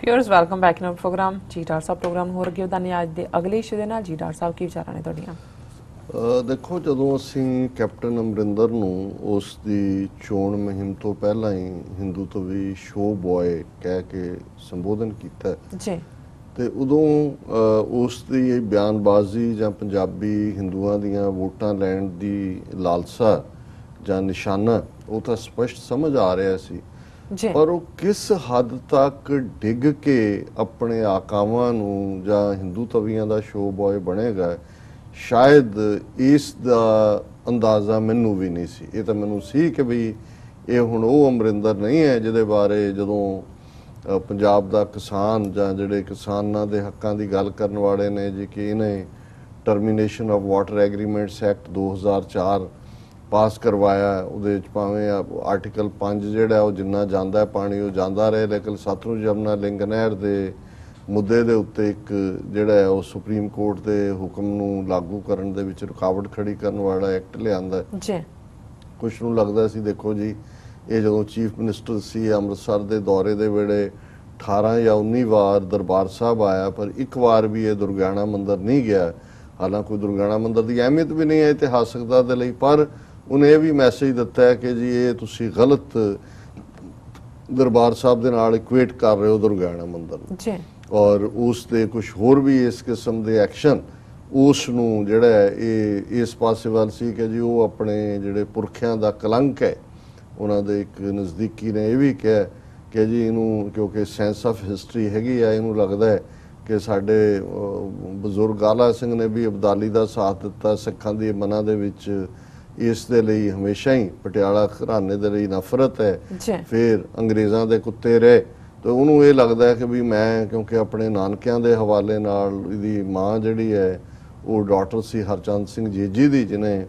Viewers welcome back in program जी doctor साहब program हो रही है अज के अगले इशू के जी डॉक्टर साहब की विचार ने तुहाडियां देखो ਜਦੋਂ ਅਸੀਂ ਕੈਪਟਨ ਅਮਰਿੰਦਰ ਨੂੰ ਉਸ ਦੀ ਚੋਣ ਮੁਹਿੰਮ ਤੋਂ ਪਹਿਲਾਂ ਹੀ ਹਿੰਦੂਤਵੀ ਸ਼ੋ ਬॉय ਕਹਿ ਕੇ ਸੰਬੋਧਨ ਕੀਤਾ ਜੀ ਤੇ ਉਦੋਂ ਉਸ ਦੀ ਇਹ ਬਿਆਨਬਾਜ਼ੀ ਜਾਂ ਪੰਜਾਬੀ ਹਿੰਦੂਆਂ ਦੀਆਂ ਵੋਟਾਂ ਲੈਣ ਦੀ ਲਾਲਸਾ ਜਾਂ ਨਿਸ਼ਾਨਾ ਉਹ ਤਾਂ ਸਪਸ਼ਟ ਸਮਝ ਆ ਰਿਹਾ ਸੀ ਪਰ ਉਹ ਕਿਸ ਹੱਦ ਤੱਕ ਡਿੱਗ ਕੇ ਆਪਣੇ ਆਕਾਵਾਂ ਨੂੰ ਜਾਂ ਹਿੰਦੂ ਤਵੀਆਂ ਦਾ ਸ਼ੋ ਬॉय ਬਣੇਗਾ शायद इस दा अंदाज़ा मैनू भी नहीं सी। ये तो मैनू सी कि भी ये हुण वो अमरिंदर नहीं है जिहदे बारे जदों पंजाब दा किसान जां जिहड़े किसानां दे हक्कां दी गल करन वाले ने जी कि इन्हें termination of water agreements act 2004 पास करवाया उहदे विच भावें आर्टिकल 5 जिहड़ा वो जिन्ना जांदा पानी वो जांदा रहे लेकिन सतलुज यमुना लिंक नहर दे मुद्दे दे उत्ते एक जिहड़ा है वो सुप्रीम कोर्ट के हुक्म नूं लागू करन दे विच रुकावट खड़ी करन वाला एक्ट लिआंदा जी कुछ नूं लगदा सी देखो जी ये जदों चीफ मिनिस्टर सी अमृतसर दे दौरे दे वेले 18 या 19 वार दरबार साहब आया पर एक बार भी ये दुर्गियाना मंदिर नहीं गया हालांकि कोई दुर्गियाना मंदिर की अहमियत भी नहीं है इतिहासकता दे लई पर उन्हें यह भी मैसेज दिता है कि जी ये तुसीं गलत दरबार साहब दे नाल इक्वेट कर रहे हो दुर्गियाना मंदिर जी और उस दे कुछ होर भी इस किस्म के एक्शन उस नूं जिहड़ा है इस पासे वाल सी कि जी वो अपने जिहड़े पुरखियां दा कलंक है उन्हां दे एक नज़दीकी ने यह भी कहा कि जी इनू क्योंकि सेंस ऑफ हिस्टरी हैगी है इनू लगता है कि साडे बजुर्ग आला सिंह ने भी अबदाली का साथ दिता सिखां दी मना दे विच इस दे लई हमेशा ही पटियाला घराने दे लई नफरत है फिर अंग्रेज़ां दे कुत्ते रहे तो उन्होंने ये लगता है कि भी मैं क्योंकि अपने नानकियां दे हवाले नाल इहदी माँ जिहड़ी है वो डॉक्टर सी हरचंद सिंह जीजी दी जिन्हें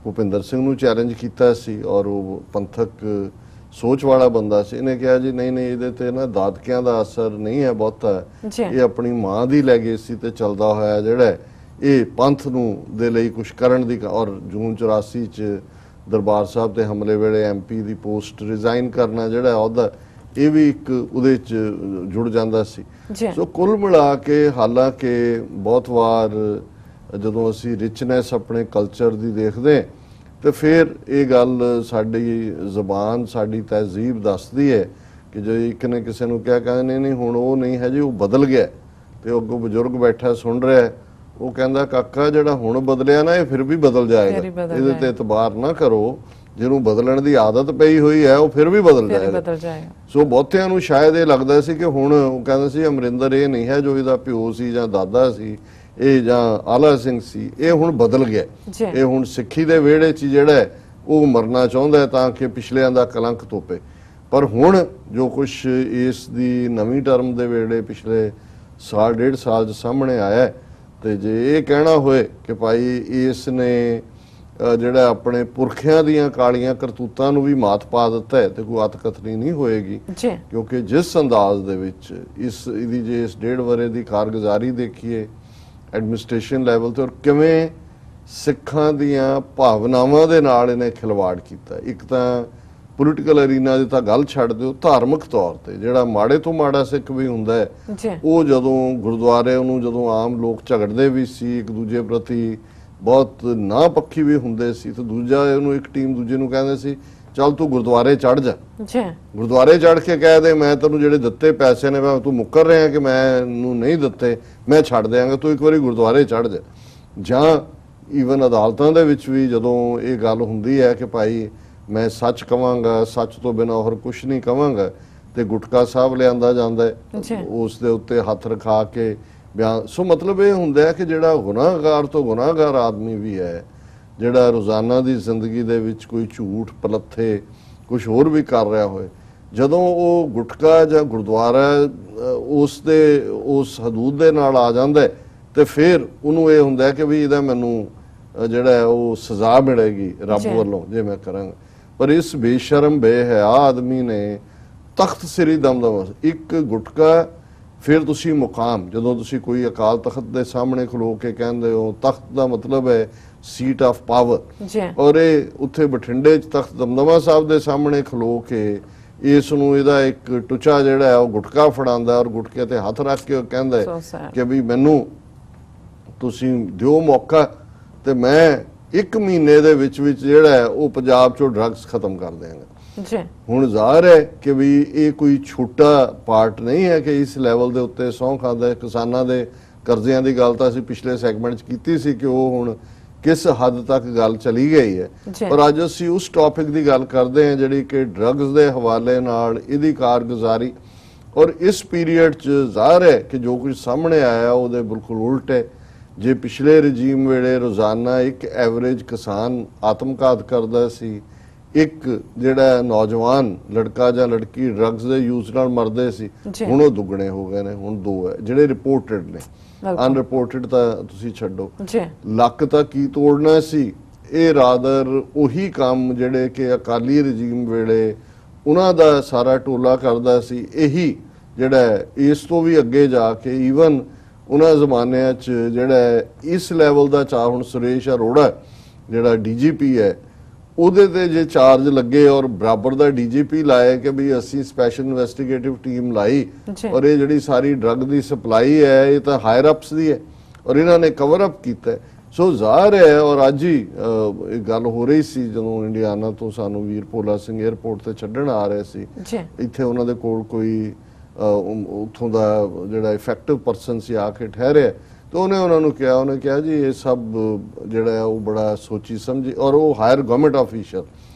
भुपिंदर सिंह नूं चैलेंज कीता सी और वो पंथक सोच वाला बंदा सी इन्हें कहा जी नहीं नहीं इहदे ते ना दादकियां दा असर नहीं है बहुता ये अपनी माँ दी लैगेसी ते चलदा होया जिहड़ा ये पंथ नूं दे लई कुछ करन दी और जून 84 च दरबार साहब ते हमले वेले MP दी पोस्ट रिजाइन करना जिहड़ा ओहदा ये भी एक उहदे च जुड़ जांदा सी सो कुल मिला के हालांकि बहुत बार जदों असी रिचनैस अपने कल्चर दी देखदे तो फिर ये गल साडी ज़बान साडी तहजीब दसदी है कि जो एक ने किसी नूं क्या कहंदे नहीं नहीं हुण वो नहीं है जी वो बदल गया तो अगों बजुर्ग बैठा सुन रहा है वो कहंदा काका जिहड़ा हुण बदलिया ना ये फिर भी बदल जाएगा इहदे ते इतबार ना करो ਜਿਹਨੂੰ ਬਦਲਣ ਦੀ ਆਦਤ ਪਈ ਹੋਈ ਹੈ ਉਹ ਫਿਰ ਵੀ ਬਦਲ ਜਾਏਗਾ ਸੋ ਬਹੁਤਿਆਂ ਨੂੰ ਸ਼ਾਇਦ ਇਹ ਲੱਗਦਾ ਸੀ ਕਿ ਹੁਣ ਉਹ ਕਹਿੰਦੇ ਸੀ ਅਮਰਿੰਦਰ ਇਹ ਨਹੀਂ ਹੈ ਜੋ ਇਹਦਾ ਪਿਓ ਸੀ ਜਾਂ ਦਾਦਾ ਸੀ ਇਹ ਜਾਂ ਆਲਾ ਸਿੰਘ ਸੀ ਇਹ ਹੁਣ ਬਦਲ ਗਿਆ ਇਹ ਹੁਣ ਸਿੱਖੀ ਦੇ ਵਿਹੜੇ 'ਚ ਜਿਹੜਾ ਉਹ ਮਰਨਾ ਚਾਹੁੰਦਾ ਹੈ ਤਾਂ ਕਿ ਪਿਛਲਿਆਂ ਦਾ ਕਲੰਕ ਤੋਪੇ ਪਰ ਹੁਣ ਜੋ ਕੁਝ ਇਸ ਦੀ ਨਵੀਂ ਟਰਮ ਦੇ ਵੇਲੇ ਪਿਛਲੇ ਸਾਲ ਡੇਢ ਸਾਲ 'ਚ ਸਾਹਮਣੇ ਆਇਆ ਤੇ ਜੇ ਇਹ ਕਹਿਣਾ ਹੋਏ ਕਿ ਭਾਈ ਇਸ ਨੇ ਜਿਹੜਾ ਆਪਣੇ ਪੁਰਖਿਆਂ ਦੀਆਂ ਕਾਲੀਆਂ ਕਰਤੂਤਾਂ ਨੂੰ ਵੀ ਮਾਤ ਪਾ ਦਿੱਤਾ ਹੈ ਤੇ ਕੋਈ ਅਤਕਥਨੀ ਨਹੀਂ ਹੋਏਗੀ ਕਿਉਂਕਿ ਜਿਸ ਅੰਦਾਜ਼ ਦੇ ਵਿੱਚ ਇਹਦੀ ਜੇ ਇਸ ਡੇਢ ਵਰੇ ਦੀ ਕਾਰਗੁਜ਼ਾਰੀ ਦੇਖੀਏ ਐਡਮਿਨਿਸਟ੍ਰੇਸ਼ਨ ਲੈਵਲ ਤੇ ਔਰ ਕਿਵੇਂ ਸਿੱਖਾਂ ਦੀਆਂ ਭਾਵਨਾਵਾਂ ਦੇ ਨਾਲ ਇਹਨੇ ਖਿਲਵਾੜ ਕੀਤਾ ਇੱਕ ਤਾਂ ਪੋਲੀਟੀਕਲ ਅਰੀਨਾ ਦੀ ਤਾਂ ਗੱਲ ਛੱਡ ਦਿਓ ਧਾਰਮਿਕ ਤੌਰ ਤੇ ਜਿਹੜਾ ਮਾੜੇ ਤੋਂ ਮਾੜਾ ਸਿੱਖ ਵੀ ਹੁੰਦਾ ਹੈ ਉਹ ਜਦੋਂ ਗੁਰਦੁਆਰੇ ਉਹਨੂੰ ਜਦੋਂ ਆਮ ਲੋਕ ਝਗੜਦੇ ਵੀ ਸੀ ਇੱਕ ਦੂਜੇ ਪ੍ਰਤੀ बहुत ना पक्षी भी हुंदे सी तो दूजा एक टीम दूजे नूं कहंदे सी चल तू गुरुद्वारे चढ़ जा गुरुद्वारे चढ़ के कह दे मैं तैनूं जिहड़े दित्ते पैसे ने तू मुकर रहा कि मैनूं नहीं दित्ते मैं छड़ देंगा तू एक बारी गुरुद्वारे चढ़ जा जां ईवन अदालतां दे विच भी जदों ये गल हुंदी है कि भाई मैं सच कहांगा सच तो बिना होर कुछ नहीं कहांगा ते गुटका साहब लिआंदा जांदा है उस दे उत्ते हत्थ रखा के ਬਿਆਨ ਸੋ ਮਤਲਬ ਇਹ ਹੁੰਦਾ ਹੈ ਕਿ ਜਿਹੜਾ ਗੁਨਾਹਗਾਰ ਤੋਂ ਗੁਨਾਹਗਾਰ ਆਦਮੀ ਵੀ ਹੈ ਜਿਹੜਾ ਰੋਜ਼ਾਨਾ ਦੀ ਜ਼ਿੰਦਗੀ ਦੇ ਵਿੱਚ ਕੋਈ ਝੂਠ ਪਲੱਥੇ ਕੁਝ ਹੋਰ ਵੀ ਕਰ ਰਿਹਾ ਹੋਏ ਜਦੋਂ ਉਹ ਗੁਟਕਾ ਜਾਂ ਗੁਰਦੁਆਰਾ ਉਸ ਹਦੂਦ ਦੇ ਨਾਲ ਆ ਜਾਂਦਾ ਤੇ ਫਿਰ ਉਹਨੂੰ ਇਹ ਹੁੰਦਾ ਕਿ ਵੀ ਇਹਦਾ ਮੈਨੂੰ ਜਿਹੜਾ ਉਹ ਸਜ਼ਾ ਮਿਲੇਗੀ ਰੱਬ ਵੱਲੋਂ ਜੇ ਮੈਂ ਕਰਾਂਗਾ ਪਰ ਇਸ ਬੇਸ਼ਰਮ ਬੇਹਯਾ ਆਦਮੀ ਨੇ ਤਖਤ ਸ੍ਰੀ ਦਮਦਮਾ ਇੱਕ ਗੁਟਕਾ फिर तुसी मुकाम जदों तुसी कोई अकाल तख्त के सामने खलो के कहते हो तख्त का मतलब है सीट ऑफ पावर और ये उत्थे बठिंडे तख्त दमदमा साहब के सामने खलो के ਇਸ ਨੂੰ ਇਹਦਾ ਇੱਕ ਟੁਚਾ ਜਿਹੜਾ ਹੈ ਉਹ ਗੁਟਕਾ ਫੜਾਉਂਦਾ ਔਰ ਗੁਟਕੇ ਤੇ ਹੱਥ ਰੱਖ ਕੇ ਉਹ ਕਹਿੰਦਾ So sad. ਕਿ ਵੀ ਮੈਨੂੰ ਤੁਸੀਂ ਦਿਓ ਮੌਕਾ ਤੇ ਮੈਂ 1 ਮਹੀਨੇ ਦੇ ਵਿੱਚ ਜਿਹੜਾ ਹੈ ਉਹ ਪੰਜਾਬ ਚੋਂ ਡਰੱਗਸ ਖਤਮ ਕਰ ਦਿਆਂਗਾ। ਜੀ ਹੁਣ ਜ਼ਾਹਰ ਹੈ ਕਿ ਵੀ ਇਹ ਕੋਈ ਛੋਟਾ ਪਾਰਟ ਨਹੀਂ ਹੈ ਕਿ ਇਸ ਲੈਵਲ ਦੇ ਉੱਤੇ ਸਹੁੰ ਖਾਂਦਾ। ਕਿਸਾਨਾਂ ਦੇ ਕਰਜ਼ਿਆਂ ਦੀ ਗੱਲ ਤਾਂ ਅਸੀਂ ਪਿਛਲੇ ਸੈਗਮੈਂਟ 'ਚ ਕੀਤੀ ਸੀ ਕਿ ਉਹ ਹੁਣ ਕਿਸ ਹੱਦ ਤੱਕ ਗੱਲ ਚਲੀ ਗਈ ਹੈ, ਪਰ ਅੱਜ ਅਸੀਂ ਉਸ ਟੌਪਿਕ ਦੀ ਗੱਲ ਕਰਦੇ ਹਾਂ ਜਿਹੜੀ ਕਿ ਡਰੱਗਸ ਦੇ ਹਵਾਲੇ ਨਾਲ ਇਹਦੀ ਕਾਰਗੁਜ਼ਾਰੀ। ਔਰ ਇਸ ਪੀਰੀਅਡ 'ਚ ਜ਼ਾਹਰ ਹੈ ਕਿ ਜੋ ਕੁਝ ਸਾਹਮਣੇ ਆਇਆ ਉਹਦੇ ਬਿਲਕੁਲ ਉਲਟ ਹੈ। ਜੇ ਪਿਛਲੇ ਰਜੀਮ ਵੇਲੇ ਰੋਜ਼ਾਨਾ ਇੱਕ ਐਵਰੇਜ ਕਿਸਾਨ ਆਤਮਘਾਤ ਕਰਦਾ ਸੀ, ਇੱਕ ਜਿਹੜਾ ਨੌਜਵਾਨ ਲੜਕਾ ਜਾਂ ਲੜਕੀ ਡਰੱਗਸ ਦੇ ਯੂਜ਼ ਨਾਲ ਮਰਦੇ ਸੀ, ਹੁਣ ਉਹ ਦੁੱਗਣੇ ਹੋ ਗਏ ਨੇ। ਹੁਣ 2 ਹੈ ਜਿਹੜੇ ਰਿਪੋਰਟਡ ਨੇ, ਅਨਰਿਪੋਰਟਡ ਤਾਂ ਤੁਸੀਂ ਛੱਡੋ। ਲੱਕ ਤਾਂ ਕੀ ਤੋੜਨਾ ਸੀ, ਇਹ ਰਾਦਰ ਉਹੀ ਕੰਮ ਜਿਹੜੇ ਕਿ ਅਕਾਲੀ ਰਜੀਮ ਵੇਲੇ ਉਹਨਾਂ ਦਾ ਸਾਰਾ ਟੋਲਾ ਕਰਦਾ ਸੀ, ਇਹੀ ਜਿਹੜਾ ਇਸ ਤੋਂ ਵੀ ਅੱਗੇ ਜਾ ਕੇ ਈਵਨ ਉਹਨਾਂ ਜ਼ਮਾਨਿਆਂ 'ਚ ਜਿਹੜਾ ਇਸ ਲੈਵਲ ਦਾ ਚਾਹ ਹੁਣ ਸੁਰੇਸ਼ ਅਰੋੜਾ ਜਿਹੜਾ ਡੀਜੀਪੀ ਹੈ ਉਹਦੇ ਤੇ ਜੇ ਚਾਰਜ ਲੱਗੇ ਔਰ ਬਰਾਬਰ ਦਾ ਡੀਜੀਪੀ ਲਾਇਆ ਕਿ ਵੀ ਅਸੀਂ ਸਪੈਸ਼ਲ ਇਨਵੈਸਟੀਗੇਟਿਵ ਟੀਮ ਲਾਈ ਔਰ ਇਹ ਜਿਹੜੀ ਸਾਰੀ ਡਰੱਗ ਦੀ ਸਪਲਾਈ ਹੈ ਇਹ ਤਾਂ ਹਾਇਰ ਅਪਸ ਦੀ ਹੈ ਔਰ ਇਹਨਾਂ ਨੇ ਕਵਰ ਅਪ ਕੀਤਾ। ਸੋ ਜ਼ਾਹਰ ਹੈ। ਔਰ ਅੱਜ ਹੀ ਇਹ ਗੱਲ ਹੋ ਰਹੀ ਸੀ ਜਦੋਂ ਇੰਡੀਆਨਾ ਤੋਂ ਸਾਨੂੰ ਵੀਰ ਭੋਲਾ ਸਿੰਘ 에ਅਰਪੋਰਟ ਤੇ ਛੱਡਣ ਆ ਰਹੇ ਸੀ, ਇੱਥੇ ਉਹਨਾਂ ਦੇ ਕੋਲ ਕੋਈ ਉੱਥੋਂ ਦਾ ਜਿਹੜਾ ਇਫੈਕਟਿਵ ਪਰਸਨ ਸੀ ਆ ਕੇ ਠਹਿਰਿਆ ਤਾਂ ਉਹਨੇ ਕਿਹਾ ਜੀ ਇਹ ਸਭ ਜਿਹੜਾ ਉਹ ਬੜਾ ਸੋਚੀ ਸਮਝੀ ਔਰ ਉਹ ਹਾਇਰ ਗਵਰਨਮੈਂਟ ਆਫੀਸ਼ੀਅਲ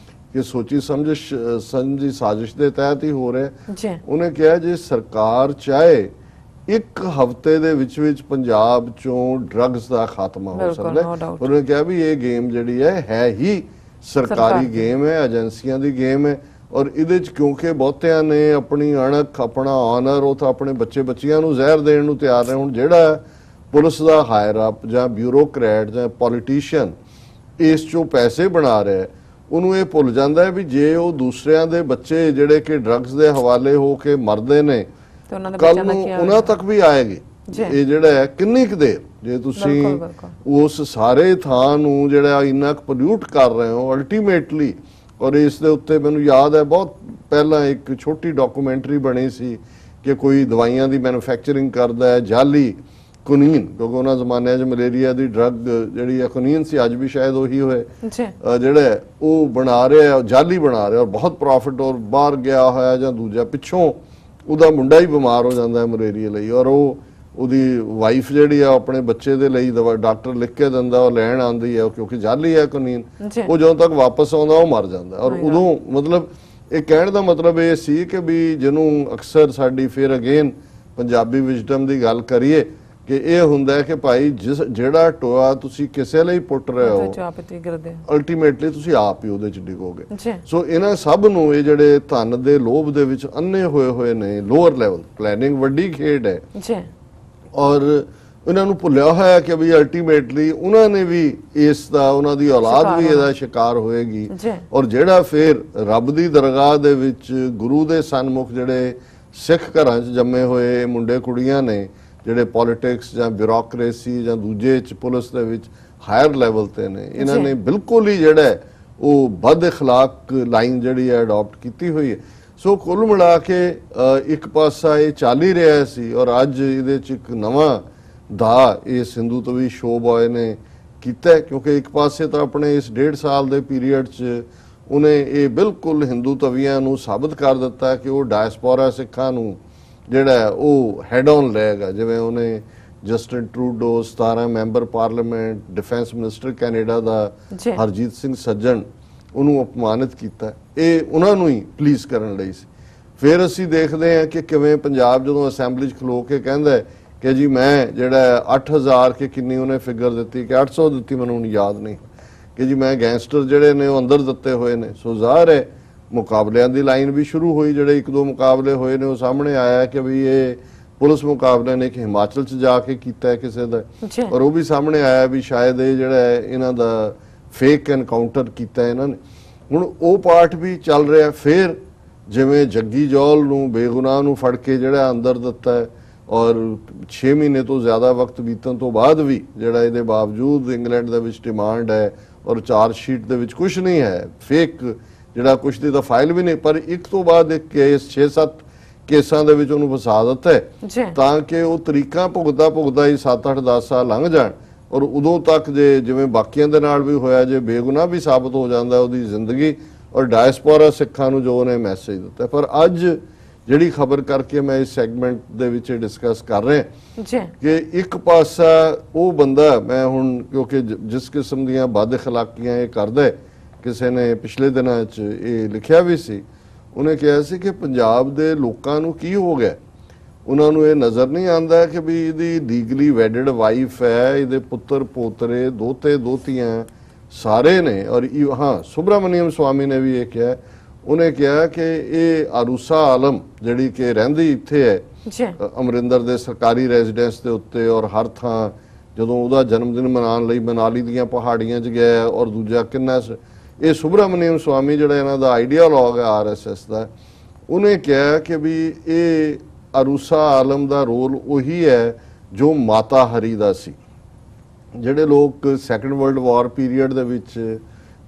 ਕਿ ਸੋਚੀ ਸਮਝੀ ਸਾਜ਼ਿਸ਼ ਦੇ ਤਹਿਤ ਹੀ ਹੋ ਰਿਹਾ। ਉਹਨੇ ਕਿਹਾ ਜੇ ਸਰਕਾਰ ਚਾਹੇ 1 ਹਫ਼ਤੇ ਦੇ ਵਿੱਚ ਪੰਜਾਬ ਚੋਂ ਡਰੱਗਸ ਦਾ ਖਾਤਮਾ ਹੋ ਸਕਦਾ। ਉਹਨੇ ਕਿਹਾ ਵੀ ਇਹ ਗੇਮ ਜਿਹੜੀ ਹੈ ਹੀ ਸਰਕਾਰੀ ਗੇਮ ਹੈ, ਏਜੰਸੀਆਂ ਦੀ ਗੇਮ ਹੈ ਔਰ ਇਹਦੇ 'ਚ ਕਿਉਂਕਿ ਬਹੁਤਿਆਂ ਨੇ ਆਪਣੀ ਅਣਖ ਆਪਣਾ ਆਨਰ ਉਹ ਤਾਂ ਆਪਣੇ ਬੱਚਿਆਂ ਨੂੰ ਜ਼ਹਿਰ ਦੇਣ ਨੂੰ ਤਿਆਰ ਨੇ। ਹੁਣ ਜਿਹੜਾ ਪੁਲਿਸ ਦਾ ਹਾਇਰ ਅਪ ਜਾਂ ਬਿਊਰੋਕਰੈਟ ਜਾਂ ਪੋਲੀਟੀਸ਼ੀਅਨ ਇਸ 'ਚੋਂ ਪੈਸੇ ਬਣਾ ਰਿਹਾ ਉਹਨੂੰ ਇਹ ਭੁੱਲ ਜਾਂਦਾ ਹੈ ਵੀ ਜੇ ਉਹ ਦੂਸਰਿਆਂ ਦੇ ਬੱਚੇ ਜਿਹੜੇ ਕਿ ਡਰੱਗਸ ਦੇ ਹਵਾਲੇ ਹੋ ਕੇ ਮਰਦੇ ਨੇ ਕੱਲ ਨੂੰ ਉਹਨਾਂ ਤੱਕ ਵੀ ਆਏਗੀ। ਇਹ ਜਿਹੜਾ ਹੈ ਕਿੰਨੀ ਕੁ ਦੇਰ ਜੇ ਤੁਸੀਂ ਉਸ ਸਾਰੇ ਥਾਂ ਨੂੰ ਜਿਹੜਾ ਇੰਨਾ ਕੁ ਪੋਲਿਊਟ ਕਰ ਰਹੇ ਹੋ ਅਲਟੀਮੇਟਲੀ। ਔਰ ਇਸ ਦੇ ਉੱਤੇ ਮੈਨੂੰ ਯਾਦ ਹੈ ਬਹੁਤ ਪਹਿਲਾਂ ਇੱਕ ਛੋਟੀ ਡਾਕੂਮੈਂਟਰੀ ਬਣੀ ਸੀ ਕਿ ਕੋਈ ਦਵਾਈਆਂ ਦੀ ਮੈਨੂਫੈਕਚਰਿੰਗ ਕਰਦਾ ਹੈ ਜਾਲੀ ਕੁਨੀਨ, ਕਿਉਂਕਿ ਉਹਨਾਂ ਜ਼ਮਾਨਿਆਂ 'ਚ ਮਲੇਰੀਆ ਦੀ ਡਰੱਗ ਜਿਹੜੀ ਹੈ ਕੁਨੀਨ ਸੀ, ਅੱਜ ਵੀ ਸ਼ਾਇਦ ਉਹੀ ਹੋਏ, ਜਿਹੜਾ ਉਹ ਬਣਾ ਰਿਹਾ ਜਾਲੀ ਬਣਾ ਰਿਹਾ ਔਰ ਬਹੁਤ ਪ੍ਰੋਫਿਟ ਔਰ ਬਾਹਰ ਗਿਆ ਹੋਇਆ ਜਾਂ ਦੂਜਾ ਪਿੱਛੋਂ ਉਹਦਾ ਮੁੰਡਾ ਹੀ ਬਿਮਾਰ ਹੋ ਜਾਂਦਾ ਹੈ ਮਲੇਰੀਆ ਲਈ ਔਰ ਉਹਦੀ ਵਾਈਫ ਜਿਹੜੀ ਆ ਆਪਣੇ ਬੱਚੇ ਦੇ ਲਈ ਦਵਾ ਡਾਕਟਰ ਲਿਖ ਕੇ ਦਿੰਦਾ ਉਹ ਲੈਣ ਆਉਂਦੀ ਹੈ ਕਿਉਂਕਿ ਜਾਲੀ ਹੈ ਕੁਨੀਨ। ਉਹ ਜਦੋਂ ਤੱਕ ਵਾਪਸ ਆਉਂਦਾ ਉਹ ਮਰ ਜਾਂਦਾ ਔਰ ਉਦੋਂ ਮਤਲਬ ਇਹ ਕਹਿਣ ਦਾ ਮਤਲਬ ਇਹ ਸੀ ਕਿ ਵੀ ਜਿਹਨੂੰ ਅਕਸਰ ਸਾਡੀ ਫਿਰ ਅਗੇਨ ਪੰਜਾਬੀ ਵਿਜ਼ਡਮ ਦੀ ਗੱਲ ਕਰੀਏ ਕਿ ਇਹ ਹੁੰਦਾ ਹੈ ਕਿ ਭਾਈ ਜਿਹੜਾ ਟੋਆ ਤੁਸੀਂ ਕਿਸੇ ਲਈ ਪੁੱਟ ਰਹੇ ਹੋ ਅਲਟੀਮੇਟਲੀ ਤੁਸੀਂ ਆਪ ਹੀ ਉਹਦੇ 'ਚ ਡਿੱਗੋਗੇ। ਸੋ ਇਹਨਾਂ ਸਭ ਨੂੰ ਇਹ ਜਿਹੜੇ ਧਨ ਦੇ ਲੋਭ ਦੇ ਵਿੱਚ ਅੰਨੇ ਹੋਏ ਨੇ ਲੋਅਰ ਲੈਵਲ ਪਲੈਨਿੰਗ ਵੱਡੀ ਖੇਡ ਹੈ ਔਰ ਇਹਨਾਂ ਨੂੰ ਭੁੱਲਿਆ ਹੋਇਆ ਕਿ ਵੀ ਅਲਟੀਮੇਟਲੀ ਉਹਨਾਂ ਨੇ ਵੀ ਇਸ ਦਾ ਉਹਨਾਂ ਦੀ ਔਲਾਦ ਵੀ ਇਹਦਾ ਸ਼ਿਕਾਰ ਹੋਏਗੀ ਔਰ ਜਿਹੜਾ ਫਿਰ ਰੱਬ ਦੀ ਦਰਗਾਹ ਦੇ ਵਿੱਚ ਗੁਰੂ ਦੇ ਸਨਮੁਖ ਜਿਹੜੇ ਸਿੱਖ ਘਰਾਂ 'ਚ ਜੰਮੇ ਹੋਏ ਮੁੰਡੇ ਕੁੜੀਆਂ ਨੇ ਜਿਹੜੇ ਪੋਲਿਟਿਕਸ ਜਾਂ ਬਿਊਰੋਕਰੇਸੀ ਜਾਂ ਦੂਜੇ 'ਚ ਪੁਲਿਸ ਦੇ ਵਿੱਚ ਹਾਇਰ ਲੈਵਲ ਤੇ ਨੇ, ਇਹਨਾਂ ਨੇ ਬਿਲਕੁਲ ਹੀ ਜਿਹੜਾ ਉਹ ਬਦ ਇਖਲਾਕ ਲਾਈਨ ਜਿਹੜੀ ਹੈ ਅਡਾਪਟ ਕੀਤੀ ਹੋਈ ਹੈ। ਸੋ ਕੁੱਲ ਮਿਲਾ ਕੇ ਇੱਕ ਪਾਸਾ ਇਹ ਚੱਲ ਹੀ ਰਿਹਾ ਸੀ ਔਰ ਅੱਜ ਇਹਦੇ 'ਚ ਇੱਕ ਨਵਾਂ ਦਾ ਇਹ ਸਿੰਧੂ ਤਵੀ ਸ਼ੋ ਬॉय ਨੇ ਕੀਤਾ ਕਿਉਂਕਿ ਇੱਕ ਪਾਸੇ ਤਾਂ ਆਪਣੇ ਇਸ 1.5 ਸਾਲ ਦੇ ਪੀਰੀਅਡ 'ਚ ਉਹਨੇ ਇਹ ਬਿਲਕੁਲ ਹਿੰਦੂ ਤਵੀਆਂ ਨੂੰ ਸਾਬਤ ਕਰ ਦਿੱਤਾ ਕਿ ਉਹ ਡਾਇਸਪੋਰਾ ਸਿੱਖਾਂ ਨੂੰ ਜਿਹੜਾ ਉਹ ਹੈਡ ਔਨ ਲਏਗਾ। ਜਿਵੇਂ ਉਹਨੇ Justin Trudeau 17 member parliament defence minister Canada ਦਾ ਹਰਜੀਤ ਸਿੰਘ ਸੱਜਣ ਉਹਨੂੰ ਅਪਮਾਨਿਤ ਕੀਤਾ, ਇਹ ਉਹਨਾਂ ਨੂੰ ਹੀ ਪਲੀਜ਼ ਕਰਨ ਲਈ ਸੀ। ਫਿਰ ਅਸੀਂ ਦੇਖਦੇ ਹਾਂ ਕਿ ਕਿਵੇਂ ਪੰਜਾਬ ਜਦੋਂ ਅਸੈਂਬਲੀ 'ਚ ਖਲੋ ਕੇ ਕਹਿੰਦਾ ਕਿ ਜੀ ਮੈਂ ਜਿਹੜਾ 8000 ਕਿ ਕਿੰਨੀ ਉਹਨੇ ਫਿਗਰ ਦਿੱਤੀ ਕਿ 800 ਦਿੱਤੀ ਮੈਨੂੰ ਹੁਣ ਯਾਦ ਨਹੀਂ ਕਿ ਜੀ ਮੈਂ ਗੈਂਗਸਟਰ ਜਿਹੜੇ ਨੇ ਉਹ ਅੰਦਰ ਦਿੱਤੇ ਹੋਏ ਨੇ। ਸੋ ਜ਼ਾਹਰ ਹੈ ਮੁਕਾਬਲਿਆਂ ਦੀ ਲਾਈਨ ਵੀ ਸ਼ੁਰੂ ਹੋਈ, ਜਿਹੜੇ 1-2 ਮੁਕਾਬਲੇ ਹੋਏ ਨੇ ਉਹ ਸਾਹਮਣੇ ਆਇਆ ਕਿ ਵੀ ਇਹ ਪੁਲਿਸ ਮੁਕਾਬਲੇ ਨੇ ਕਿ ਹਿਮਾਚਲ 'ਚ ਜਾ ਕੇ ਕੀਤਾ ਕਿਸੇ ਦਾ ਔਰ ਉਹ ਵੀ ਸਾਹਮਣੇ ਆਇਆ ਵੀ ਸ਼ਾਇਦ ਇਹ ਜਿਹੜਾ ਇਹਨਾਂ ਦਾ ਫੇਕ ਐਨਕਾਊਂਟਰ ਕੀਤਾ ਇਹਨਾਂ ਨੇ। ਹੁਣ ਉਹ ਪਾਰਟ ਵੀ ਚੱਲ ਰਿਹਾ। ਫਿਰ ਜਿਵੇਂ ਜੱਗੀ ਜੌਲ ਨੂੰ ਬੇਗੁਨਾਹ ਨੂੰ ਫੜ ਕੇ ਜਿਹੜਾ ਅੰਦਰ ਦਿੱਤਾ ਹੈ ਔਰ 6 ਮਹੀਨੇ ਤੋਂ ਜ਼ਿਆਦਾ ਵਕਤ ਬੀਤਣ ਤੋਂ ਬਾਅਦ ਵੀ ਜਿਹੜਾ ਇਹਦੇ ਬਾਵਜੂਦ ਇੰਗਲੈਂਡ ਦੇ ਵਿੱਚ ਡਿਮਾਂਡ ਹੈ ਔਰ ਚਾਰਜ ਸ਼ੀਟ ਦੇ ਵਿੱਚ ਕੁਝ ਨਹੀਂ ਹੈ, ਫੇਕ ਜਿਹੜਾ ਕੁਛ ਦੀ ਤਾਂ ਫਾਈਲ ਵੀ ਨਹੀਂ, ਪਰ ਇੱਕ ਤੋਂ ਬਾਅਦ ਇੱਕ ਕੇਸ 6-7 ਕੇਸਾਂ ਦੇ ਵਿੱਚ ਉਹਨੂੰ ਫਸਾ ਦਿੱਤਾ ਹੈ ਤਾਂ ਕਿ ਉਹ ਤਰੀਕਾਂ ਭੁਗਦਾ ਹੀ 7-8-10 ਸਾਲ ਲੰਘ ਜਾਣ, ਔਰ ਉਦੋਂ ਤੱਕ ਜੇ ਜਿਵੇਂ ਬਾਕੀਆਂ ਦੇ ਨਾਲ ਵੀ ਹੋਇਆ, ਜੇ ਬੇਗੁਨਾਹ ਵੀ ਸਾਬਤ ਹੋ ਜਾਂਦਾ ਉਹਦੀ ਜ਼ਿੰਦਗੀ, ਔਰ ਡਾਇਸਪੋਰਾ ਸਿੱਖਾਂ ਨੂੰ ਜੋ ਉਹਨੇ ਮੈਸੇਜ ਦਿੱਤਾ। ਪਰ ਅੱਜ ਜਿਹੜੀ ਖਬਰ ਕਰਕੇ ਮੈਂ ਇਸ ਸੈਗਮੈਂਟ ਦੇ ਵਿੱਚ ਡਿਸਕਸ ਕਰ ਰਿਹਾ ਕਿ ਇੱਕ ਪਾਸਾ ਉਹ ਬੰਦਾ, ਮੈਂ ਹੁਣ ਕਿਉਂਕਿ ਜਿਸ ਕਿਸਮ ਦੀਆਂ ਬਦ ਅਖਲਾਕੀਆਂ ਇਹ ਕਰਦਾ, ਕਿਸੇ ਨੇ ਪਿਛਲੇ ਦਿਨਾਂ 'ਚ ਇਹ ਲਿਖਿਆ ਵੀ ਸੀ, ਉਹਨੇ ਕਿਹਾ ਸੀ ਕਿ ਪੰਜਾਬ ਦੇ ਲੋਕਾਂ ਨੂੰ ਕੀ ਹੋ ਗਿਆ, ਉਹਨਾਂ ਨੂੰ ਇਹ ਨਜ਼ਰ ਨਹੀਂ ਆਉਂਦਾ ਕਿ ਵੀ ਇਹਦੀ ਲੀਗਲੀ ਵੈਡਡ ਵਾਈਫ ਹੈ, ਇਹਦੇ ਪੁੱਤਰ ਪੋਤਰੇ ਦੋਤੇ ਦੋਤੀਆਂ ਸਾਰੇ ਨੇ। ਔਰ ਹਾਂ, ਸੁਬਰਾਮਨੀਅਮ ਸਵਾਮੀ ਨੇ ਵੀ ਇਹ ਕਿਹਾ, ਉਹਨੇ ਕਿਹਾ ਕਿ ਇਹ ਆਰੂਸਾ ਆਲਮ ਜਿਹੜੀ ਕਿ ਰਹਿੰਦੀ ਇੱਥੇ ਹੈ ਅਮਰਿੰਦਰ ਦੇ ਸਰਕਾਰੀ ਰੈਜ਼ੀਡੈਂਸ ਦੇ ਉੱਤੇ, ਔਰ ਹਰ ਥਾਂ ਜਦੋਂ ਉਹਦਾ ਜਨਮ ਦਿਨ ਮਨਾਉਣ ਲਈ ਮਨਾਲੀ ਦੀਆਂ ਪਹਾੜੀਆਂ 'ਚ ਗਿਆ, ਔਰ ਦੂਜਾ ਕਿੰਨਾ ਇਹ ਸੁਬਰਾਮਨੀਅਮ ਸਵਾਮੀ ਜਿਹੜਾ ਇਹਨਾਂ ਦਾ ਆਈਡੀਆਲੋਗ ਹੈ RSS ਦਾ, ਉਹਨੇ ਕਿਹਾ ਕਿ ਵੀ ਇਹ ਆਰੂਸਾ ਆਲਮ ਦਾ ਰੋਲ ਉਹੀ ਹੈ ਜੋ ਮਾਤਾ ਹਰੀ ਦਾ ਸੀ। ਜਿਹੜੇ ਲੋਕ ਸੈਕੰਡ ਵਰਲਡ ਵਾਰ ਪੀਰੀਅਡ ਦੇ ਵਿੱਚ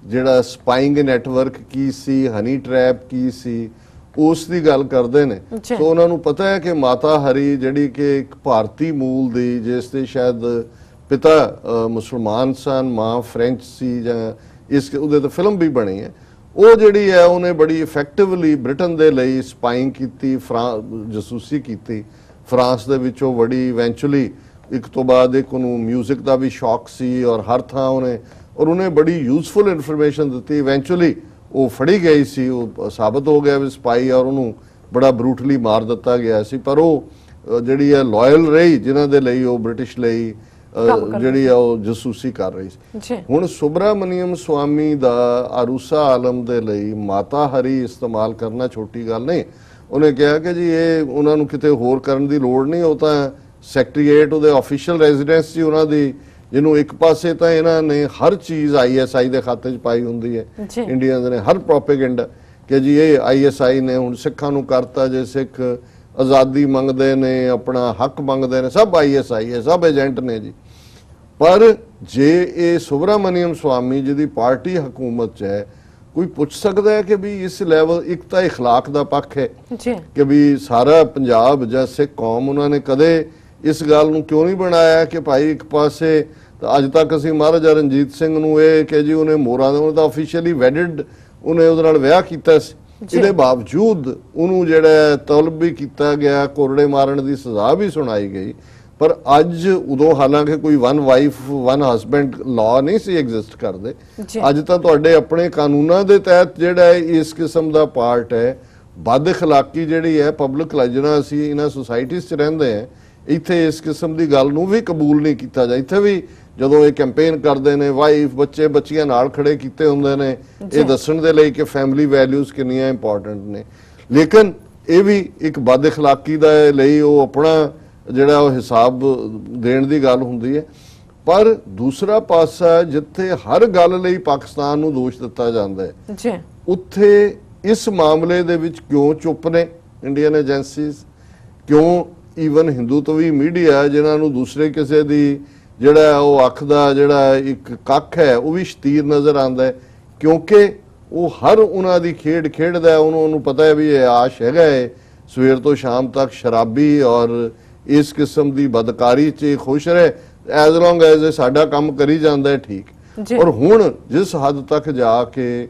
ਜਿਹੜਾ ਸਪਾਈਂਗ ਨੈਟਵਰਕ ਕੀ ਸੀ, ਹਨੀ ਟ੍ਰੈਪ ਕੀ ਸੀ, ਉਸ ਦੀ ਗੱਲ ਕਰਦੇ ਨੇ, ਤਾਂ ਉਹਨਾਂ ਨੂੰ ਪਤਾ ਹੈ ਕਿ ਮਾਤਾ ਹਰੀ ਜਿਹੜੀ ਕਿ ਇੱਕ ਭਾਰਤੀ ਮੂਲ ਦੀ, ਜਿਸ ਦੇ ਸ਼ਾਇਦ ਪਿਤਾ ਮੁਸਲਮਾਨ ਸਨ, ਮਾਂ ਫ੍ਰੈਂਚ ਸੀ, ਜਾਂ ਇਸ ਉਹਦੇ ਤੇ ਫਿਲਮ ਵੀ ਬਣੀ ਹੈ, ਉਹ ਜਿਹੜੀ ਹੈ ਉਹਨੇ ਬੜੀ ਇਫੈਕਟਿਵਲੀ ਬ੍ਰਿਟਨ ਦੇ ਲਈ ਸਪਾਈਂਗ ਕੀਤੀ, ਜਸੂਸੀ ਕੀਤੀ ਫਰਾਂਸ ਦੇ ਵਿੱਚ। ਉਹ ਬੜੀ ਇਵੈਂਚੁਅਲੀ ਇੱਕ ਤੋਂ ਬਾਅਦ ਇੱਕ ਉਹਨੂੰ ਮਿਊਜ਼ਿਕ ਦਾ ਵੀ ਸ਼ੌਕ ਸੀ, ਔਰ ਹਰ ਥਾਂ ਉਹਨੇ ਬੜੀ ਯੂਜ਼ਫੁਲ ਇਨਫੋਰਮੇਸ਼ਨ ਦਿੱਤੀ। ਇਵੈਂਚੁਅਲੀ ਉਹ ਫੜੀ ਗਈ ਸੀ, ਉਹ ਸਾਬਤ ਹੋ ਗਿਆ ਵੀ ਸਪਾਈ, ਔਰ ਉਹਨੂੰ ਬੜਾ ਬਰੂਟਲੀ ਮਾਰ ਦਿੱਤਾ ਗਿਆ ਸੀ। ਪਰ ਉਹ ਜਿਹੜੀ ਹੈ ਲਾਇਲ ਰਹੀ, ਜਿਨ੍ਹਾਂ ਦੇ ਲਈ ਉਹ ਬ੍ਰਿਟਿਸ਼ ਲਈ ਜਿਹੜੀ ਆ ਉਹ ਜਸੂਸੀ ਕਰ ਰਹੀ ਸੀ। ਹੁਣ ਸੁਬਰਾਮਨੀਅਮ ਸਵਾਮੀ ਦਾ ਆਰੂਸਾ ਆਲਮ ਦੇ ਲਈ ਮਾਤਾ ਹਰੀ ਇਸਤੇਮਾਲ ਕਰਨਾ ਛੋਟੀ ਗੱਲ ਨਹੀਂ। ਉਹਨੇ ਕਿਹਾ ਕਿ ਜੀ ਇਹ ਉਹਨਾਂ ਨੂੰ ਕਿਤੇ ਹੋਰ ਕਰਨ ਦੀ ਲੋੜ ਨਹੀਂ, ਉਹ ਤਾਂ ਸੈਕਟਰੀਏਟ ਉਹਦੇ ਆਫੀਸ਼ੀਅਲ ਰੈਜ਼ੀਡੈਂਸ ਸੀ ਉਹਨਾਂ ਦੀ, ਜਿਹਨੂੰ ਇੱਕ ਪਾਸੇ ਤਾਂ ਇਹਨਾਂ ਨੇ ਹਰ ਚੀਜ਼ ISI ਦੇ ਖਾਤੇ 'ਚ ਪਾਈ ਹੁੰਦੀ ਹੈ, ਇੰਡੀਅਨਸ ਨੇ ਹਰ ਪ੍ਰੋਪੇਗੈਂਡਾ ਕਿ ਜੀ ਇਹ ISI ਨੇ ਹੁਣ ਸਿੱਖਾਂ ਨੂੰ ਕਰਤਾ, ਜੇ ਸਿੱਖ ਆਜ਼ਾਦੀ ਮੰਗਦੇ ਨੇ, ਆਪਣਾ ਹੱਕ ਮੰਗਦੇ ਨੇ, ਸਭ ISI ਹੈ, ਸਭ ਏਜੰਟ ਨੇ ਜੀ। ਪਰ ਜੇ ਇਹ ਸੁਬਰਾਮਨੀਅਮ ਸਵਾਮੀ ਜਿਹਦੀ ਪਾਰਟੀ ਹਕੂਮਤ 'ਚ ਹੈ, ਕੋਈ ਪੁੱਛ ਸਕਦਾ ਹੈ ਕਿ ਵੀ ਇਸ ਲੈਵਲ, ਇੱਕ ਤਾਂ ਇਖਲਾਕ ਦਾ ਪੱਖ ਹੈ ਕਿ ਵੀ ਸਾਰਾ ਪੰਜਾਬ ਜਾਂ ਸਿੱਖ ਕੌਮ, ਉਹਨਾਂ ਨੇ ਕਦੇ ਇਸ ਗੱਲ ਨੂੰ ਕਿਉਂ ਨਹੀਂ ਬਣਾਇਆ ਕਿ ਭਾਈ ਇੱਕ ਪਾਸੇ ਤਾਂ ਅੱਜ ਤੱਕ ਅਸੀਂ ਮਹਾਰਾਜਾ ਰਣਜੀਤ ਸਿੰਘ ਨੂੰ ਇਹ ਕਿ ਜੀ ਉਹਨੇ ਮੋਰਾਂ ਦਾ, ਉਹਨੇ ਤਾਂ ਆਫੀਸ਼ੀਅਲੀ ਵੈਡਡ, ਉਹਨੇ ਉਹਦੇ ਨਾਲ ਵਿਆਹ ਕੀਤਾ ਸੀ, ਇਹਦੇ ਬਾਵਜੂਦ ਉਹਨੂੰ ਜਿਹੜਾ ਤਲਬ ਵੀ ਕੀਤਾ ਗਿਆ, ਕੋਰੜੇ ਮਾਰਨ ਦੀ ਸਜ਼ਾ ਵੀ ਸੁਣਾਈ ਗਈ। ਪਰ ਅੱਜ ਉਦੋਂ ਹਾਲਾਂਕਿ ਕੋਈ one wife one husband law ਨਹੀਂ ਸੀ ਐਗਜ਼ਿਸਟ ਕਰਦੇ, ਅੱਜ ਤਾਂ ਤੁਹਾਡੇ ਆਪਣੇ ਕਾਨੂੰਨਾਂ ਦੇ ਤਹਿਤ ਜਿਹੜਾ ਇਸ ਕਿਸਮ ਦਾ ਪਾਰਟ ਹੈ ਬਦ ਅਖਲਾਕੀ ਜਿਹੜੀ ਹੈ ਪਬਲਿਕ ਲਾਈਜਣਾ। ਅਸੀਂ ਇਹਨਾਂ ਸੁਸਾਇਟੀਜ਼ 'ਚ ਰਹਿੰਦੇ ਹਾਂ, ਇੱਥੇ ਇਸ ਕਿਸਮ ਦੀ ਗੱਲ ਨੂੰ ਵੀ ਕਬੂਲ ਨਹੀਂ ਕੀਤਾ ਜਾ। ਇੱਥੇ ਵੀ ਜਦੋਂ ਇਹ ਕੈਂਪੇਨ ਕਰਦੇ ਨੇ, ਵਾਈਫ ਬੱਚੇ ਬੱਚੀਆਂ ਨਾਲ ਖੜੇ ਕੀਤੇ ਹੁੰਦੇ ਨੇ ਇਹ ਦੱਸਣ ਦੇ ਲਈ ਕਿ ਫੈਮਿਲੀ ਵੈਲਿਊਜ਼ ਕਿੰਨੀਆਂ ਇੰਪੋਰਟੈਂਟ ਨੇ, ਲੇਕਿਨ ਇਹ ਵੀ ਇੱਕ ਬਦ ਅਖਲਾਕੀ ਦਾ ਲਈ ਉਹ ਆਪਣਾ ਜਿਹੜਾ ਉਹ ਹਿਸਾਬ ਦੇਣ ਦੀ ਗੱਲ ਹੁੰਦੀ ਹੈ। ਪਰ ਦੂਸਰਾ ਪਾਸਾ ਜਿੱਥੇ ਹਰ ਗੱਲ ਲਈ ਪਾਕਿਸਤਾਨ ਨੂੰ ਦੋਸ਼ ਦਿੱਤਾ ਜਾਂਦਾ ਹੈ, ਉੱਥੇ ਇਸ ਮਾਮਲੇ ਦੇ ਵਿੱਚ ਕਿਉਂ ਚੁੱਪ ਨੇ ਇੰਡੀਅਨ ਏਜੰਸੀਜ਼, ਕਿਉਂ ਈਵਨ ਹਿੰਦੂਤਵੀ ਮੀਡੀਆ ਜਿਨ੍ਹਾਂ ਨੂੰ ਦੂਸਰੇ ਕਿਸੇ ਦੀ ਜਿਹੜਾ ਉਹ ਅੱਖ ਦਾ ਜਿਹੜਾ ਇੱਕ ਕੱਖ ਹੈ ਉਹ ਵੀ ਸ਼ਤੀਰ ਨਜ਼ਰ ਆਉਂਦਾ ਹੈ, ਕਿਉਂਕਿ ਉਹ ਹਰ ਉਹਨਾਂ ਦੀ ਖੇਡ ਖੇਡਦਾ, ਉਹਨੂੰ ਪਤਾ ਹੈ ਵੀ ਇਹ ਆਸ਼ ਹੈਗਾ ਹੈ ਸਵੇਰ ਤੋਂ ਸ਼ਾਮ ਤੱਕ ਸ਼ਰਾਬੀ ਔਰ ਇਸ ਕਿਸਮ ਦੀ ਬਦਕਾਰੀ 'ਚ ਖੁਸ਼ ਰਹੇ, ਐਜ਼ ਲੌਂਗ ਐਜ਼ ਸਾਡਾ ਕੰਮ ਕਰੀ ਜਾਂਦਾ ਹੈ ਠੀਕ। ਔਰ ਹੁਣ ਜਿਸ ਹੱਦ ਤੱਕ ਜਾ ਕੇ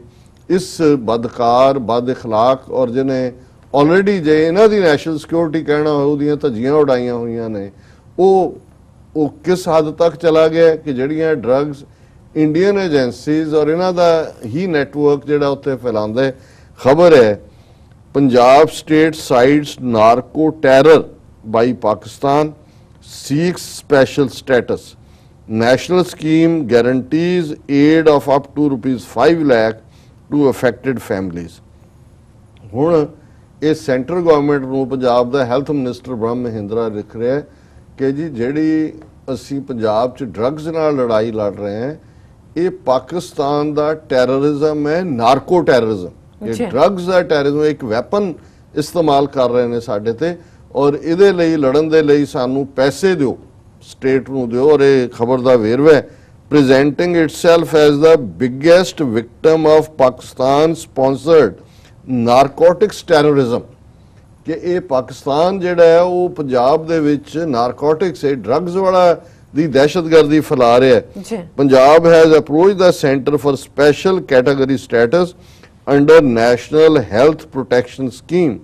ਇਸ ਬਦਕਾਰ ਬਦ ਇਖਲਾਕ ਔਰ ਜਿਹਨੇ ਆਲਰੇਡੀ ਜੇ ਇਹਨਾਂ ਦੀ ਨੈਸ਼ਨਲ ਸਿਕਿਉਰਿਟੀ ਕਹਿਣਾ ਹੋਏ ਉਹਦੀਆਂ ਧੱਜੀਆਂ ਉਡਾਈਆਂ ਹੋਈਆਂ ਨੇ, ਉਹ ਕਿਸ ਹੱਦ ਤੱਕ ਚਲਾ ਗਿਆ ਕਿ ਜਿਹੜੀਆਂ ਡਰੱਗਸ ਇੰਡੀਅਨ ਏਜੰਸੀਜ਼ ਔਰ ਇਹਨਾਂ ਦਾ ਹੀ ਨੈਟਵਰਕ ਜਿਹੜਾ ਉੱਥੇ ਫੈਲਾਉਂਦਾ। ਖਬਰ ਹੈ Punjab state cites narco terror by Pakistan seeks special status. National scheme guarantees aid of up to ₹5 lakh to affected families. ਹੁਣ ਇਹ ਸੈਂਟਰ ਗਵਰਨਮੈਂਟ ਨੂੰ ਪੰਜਾਬ ਦਾ ਹੈਲਥ ਮਿਨਿਸਟਰ ਬ੍ਰਹਮ ਮਹਿੰਦਰਾ ਲਿਖ ਰਿਹਾ ਕਿ ਜੀ ਜਿਹੜੀ ਅਸੀਂ ਪੰਜਾਬ 'ਚ ਡਰੱਗਸ ਨਾਲ ਲੜਾਈ ਲੜ ਰਹੇ ਹਾਂ, ਇਹ ਪਾਕਿਸਤਾਨ ਦਾ ਟੈਰਰਿਜ਼ਮ ਹੈ, ਨਾਰਕੋ ਟੈਰਰਿਜ਼ਮ। ਇਹ ਡਰੱਗਸ ਦਾ ਟੈਰਰਿਜ਼ਮ ਇੱਕ ਵੈਪਨ ਇਸਤੇਮਾਲ ਕਰ ਰਹੇ ਨੇ ਸਾਡੇ ਤੇ, ਔਰ ਇਹਦੇ ਲਈ ਲੜਨ ਦੇ ਲਈ ਸਾਨੂੰ ਪੈਸੇ ਦਿਓ, ਸਟੇਟ ਨੂੰ ਦਿਓ। ਔਰ ਇਹ ਖਬਰ ਦਾ ਵੇਰਵਾ presenting itself as the biggest victim of Pakistan sponsored narcotics terrorism ਕਿ ਇਹ ਪਾਕਿਸਤਾਨ ਜਿਹੜਾ ਹੈ ਉਹ ਪੰਜਾਬ ਦੇ ਵਿੱਚ ਨਾਰਕੋਟਿਕਸ ਡਰੱਗਸ ਵਾਲਾ ਦੀ ਦਹਿਸ਼ਤਗਰਦੀ ਫੈਲਾ ਰਿਹਾ ਹੈ Punjab has approach the centre for special category status under national health protection scheme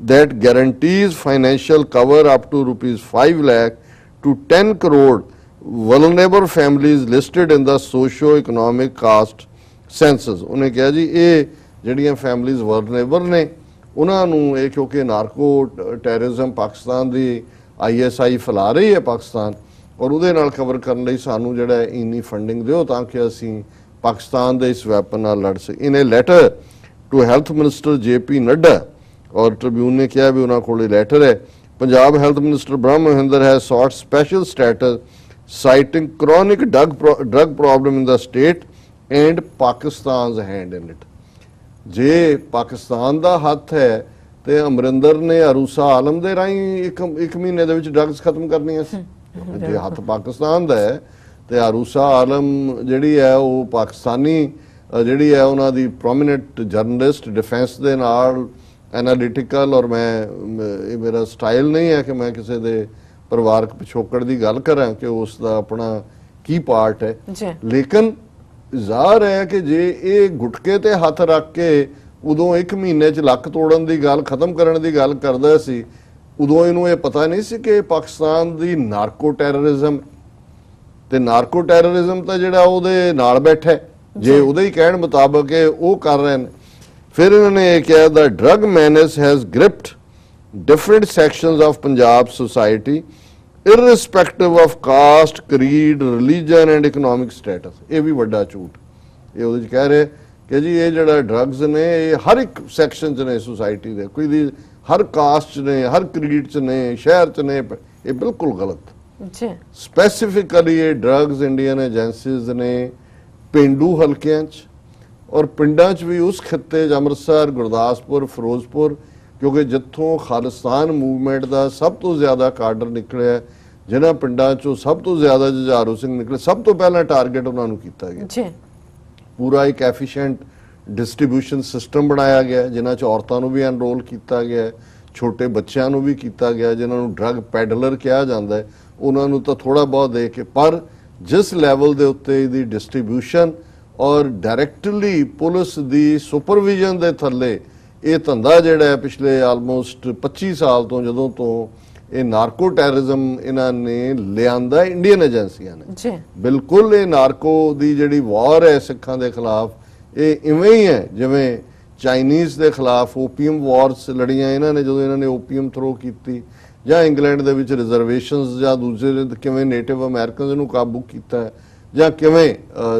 that guarantees financial cover up to rupees 5 lakh to 10 crore vulnerable families listed in the socio-economic caste census ਉਹਨੇ ਕਿਹਾ ਜੀ ਇਹ ਜਿਹੜੀਆਂ families vulnerable ਨੇ ਉਹਨਾਂ ਨੂੰ ਇਹ ਕਿਉਂਕਿ ਨਾਰਕੋ ਟੈਰਰਿਜ਼ਮ ਪਾਕਿਸਤਾਨ ਦੀ ISI ਫੈਲਾ ਰਹੀ ਹੈ ਪਾਕਿਸਤਾਨ ਔਰ ਉਹਦੇ ਨਾਲ ਕਵਰ ਕਰਨ ਲਈ ਸਾਨੂੰ ਜਿਹੜਾ ਇੰਨੀ ਫੰਡਿੰਗ ਦਿਓ ਤਾਂ ਕਿ ਅਸੀਂ ਪਾਕਿਸਤਾਨ ਦੇ ਇਸ ਵੈਪਨ ਨਾਲ ਲੜ ਸਕੀਏ in a letter to health minister JP Nadda ਔਰ ਟ੍ਰਿਬਿਊਨ ਨੇ ਕਿਹਾ ਵੀ ਉਹਨਾਂ ਕੋਲ ਲੈਟਰ ਹੈ Punjab health minister Brahm Mohindra has sought special status citing chronic drug problem in the state and Pakistan's hand in it ਜੇ ਪਾਕਿਸਤਾਨ ਦਾ ਹੱਥ ਹੈ ਤੇ ਅਮਰਿੰਦਰ ਨੇ ਅਰੂਸਾ ਆਲਮ ਦੇ ਰਾਹੀਂ ਇੱਕ ਮਹੀਨੇ ਦੇ ਵਿੱਚ ਡਰੱਗਸ ਖਤਮ ਕਰਨੀਆਂ ਸੀ ਜੇ ਹੱਥ ਪਾਕਿਸਤਾਨ ਦਾ ਹੈ ਤੇ ਅਰੂਸਾ ਆਲਮ ਜਿਹੜੀ ਹੈ ਉਹ ਪਾਕਿਸਤਾਨੀ ਜਿਹੜੀ ਹੈ ਉਹਨਾਂ ਦੀ ਪ੍ਰੋਮਿਨੈਂਟ ਜਰਨਲਿਸਟ ਡਿਫੈਂਸ ਦੇ ਨਾਲ ਐਨਾਲਿਟਿਕਲ ਔਰ ਮੈਂ ਇਹ ਮੇਰਾ ਸਟਾਈਲ ਨਹੀਂ ਹੈ ਕਿ ਮੈਂ ਕਿਸੇ ਦੇ ਪਰਿਵਾਰਕ ਪਿਛੋਕੜ ਦੀ ਗੱਲ ਕਰਾਂ ਕਿ ਉਸ ਦਾ ਆਪਣਾ ਕੀ ਪਾਰਟ ਹੈ ਲੇਕਿਨ ਜ਼ਾਹਰ ਹੈ ਕਿ ਜੇ ਇਹ ਗੁਟਕੇ ਤੇ ਹੱਥ ਰੱਖ ਕੇ ਉਦੋਂ ਇੱਕ ਮਹੀਨੇ 'ਚ ਲੱਕ ਤੋੜਨ ਦੀ ਗੱਲ ਖਤਮ ਕਰਨ ਦੀ ਗੱਲ ਕਰਦਾ ਸੀ ਉਦੋਂ ਇਹਨੂੰ ਇਹ ਪਤਾ ਨਹੀਂ ਸੀ ਕਿ ਪਾਕਿਸਤਾਨ ਦੀ ਨਾਰਕੋ ਟੈਰਰਿਜ਼ਮ ਤੇ ਨਾਰਕੋ ਟੈਰਰਿਜ਼ਮ ਤਾਂ ਜਿਹੜਾ ਉਹਦੇ ਨਾਲ ਬੈਠਾ ਜੇ ਉਹਦੇ ਹੀ ਕਹਿਣ ਮੁਤਾਬਕ ਉਹ ਕਰ ਰਹੇ ਨੇ ਫਿਰ ਇਹਨਾਂ ਨੇ ਇਹ ਕਿਹਾ that drug menace has gripped different sections of Punjab society irrespective of caste, creed, religion and economic status ਇਹ ਵੀ ਵੱਡਾ ਝੂਠ ਇਹ ਉਹਦੇ ਚ ਕਹਿ ਰਹੇ ਕਿ ਜੀ ਇਹ ਜਿਹੜਾ ਡਰੱਗਸ ਨੇ ਇਹ ਹਰ ਇੱਕ ਸੈਕਸ਼ਨ ਚ ਨੇ ਸੋਸਾਇਟੀ ਦੇ ਕੋਈ ਦੀ ਹਰ ਕਾਸਟ ਚ ਨੇ ਹਰ ਕ੍ਰੀਡ ਚ ਨੇ ਸ਼ਹਿਰ ਚ ਨੇ ਇਹ ਬਿਲਕੁਲ ਗਲਤ ਜੀ ਸਪੈਸੀਫਿਕਲੀ ਇਹ ਡਰੱਗਸ ਇੰਡੀਅਨ ਏਜੰਸੀਜ਼ ਨੇ ਪਿੰਡੂ ਹਲਕਿਆਂ ਚ ਔਰ ਪਿੰਡਾਂ ਚ ਵੀ ਉਸ ਖਿੱਤੇ ਚ ਅੰਮ੍ਰਿਤਸਰ ਗੁਰਦਾਸਪੁਰ ਫਿਰੋਜ਼ਪੁਰ ਕਿਉਂਕਿ ਜਿੱਥੋਂ ਖਾਲਿਸਤਾਨ ਮੂਵਮੈਂਟ ਦਾ ਸਭ ਤੋਂ ਜ਼ਿਆਦਾ ਕਾਡਰ ਨਿਕਲਿਆ ਜਿਨ੍ਹਾਂ ਪਿੰਡਾਂ ਚੋਂ ਸਭ ਤੋਂ ਜ਼ਿਆਦਾ ਜੁਝਾਰੂ ਸਿੰਘ ਨਿਕਲੇ ਸਭ ਤੋਂ ਪਹਿਲਾਂ ਟਾਰਗੇਟ ਉਹਨਾਂ ਨੂੰ ਕੀਤਾ ਗਿਆ ਪੂਰਾ ਇੱਕ ਐਫੀਸ਼ੀਐਂਟ ਡਿਸਟ੍ਰੀਬਿਊਸ਼ਨ ਸਿਸਟਮ ਬਣਾਇਆ ਗਿਆ ਜਿਨ੍ਹਾਂ 'ਚ ਔਰਤਾਂ ਨੂੰ ਵੀ ਐਨਰੋਲ ਕੀਤਾ ਗਿਆ ਛੋਟੇ ਬੱਚਿਆਂ ਨੂੰ ਵੀ ਕੀਤਾ ਗਿਆ ਜਿਨ੍ਹਾਂ ਨੂੰ ਡਰੱਗ ਪੈਡਲਰ ਕਿਹਾ ਜਾਂਦਾ ਹੈ ਉਹਨਾਂ ਨੂੰ ਤਾਂ ਥੋੜਾ ਬਹੁਤ ਦੇ ਕੇ ਪਰ ਜਿਸ ਲੈਵਲ ਦੇ ਉੱਤੇ ਇਹਦੀ ਡਿਸਟ੍ਰੀਬਿਊਸ਼ਨ ਔਰ ਡਾਇਰੈਕਟਲੀ ਪੁਲਿਸ ਦੀ ਸੁਪਰਵਿਜ਼ਨ ਦੇ ਥੱਲੇ ਇਹ ਧੰਦਾ ਜਿਹੜਾ ਹੈ ਪਿਛਲੇ ਆਲਮੋਸਟ 25 ਸਾਲ ਤੋਂ ਜਦੋਂ ਤੋਂ ਇਹ ਨਾਰਕੋ ਟੈਰਰਿਜ਼ਮ ਇਹਨਾਂ ਨੇ ਲਿਆਂਦਾ ਇੰਡੀਅਨ ਏਜੰਸੀਆਂ ਨੇ ਬਿਲਕੁਲ ਇਹ ਨਾਰਕੋ ਦੀ ਜਿਹੜੀ ਵਾਰ ਹੈ ਸਿੱਖਾਂ ਦੇ ਖਿਲਾਫ ਇਹ ਇਵੇਂ ਹੀ ਹੈ ਜਿਵੇਂ ਚਾਈਨੀਜ਼ ਦੇ ਖਿਲਾਫ ਓਪੀਅਮ ਵਾਰਸ ਲੜੀਆਂ ਇਹਨਾਂ ਨੇ ਜਦੋਂ ਇਹਨਾਂ ਨੇ ਓਪੀਅਮ ਥਰੋ ਕੀਤੀ ਜਾਂ ਇੰਗਲੈਂਡ ਦੇ ਵਿੱਚ ਰਿਜ਼ਰਵੇਸ਼ਨਸ ਜਾਂ ਦੂਸਰੇ ਕਿਵੇਂ ਨੇਟਿਵ ਅਮਰੀਕਨਸ ਨੂੰ ਕਾਬੂ ਕੀਤਾ ਜਾਂ ਕਿਵੇਂ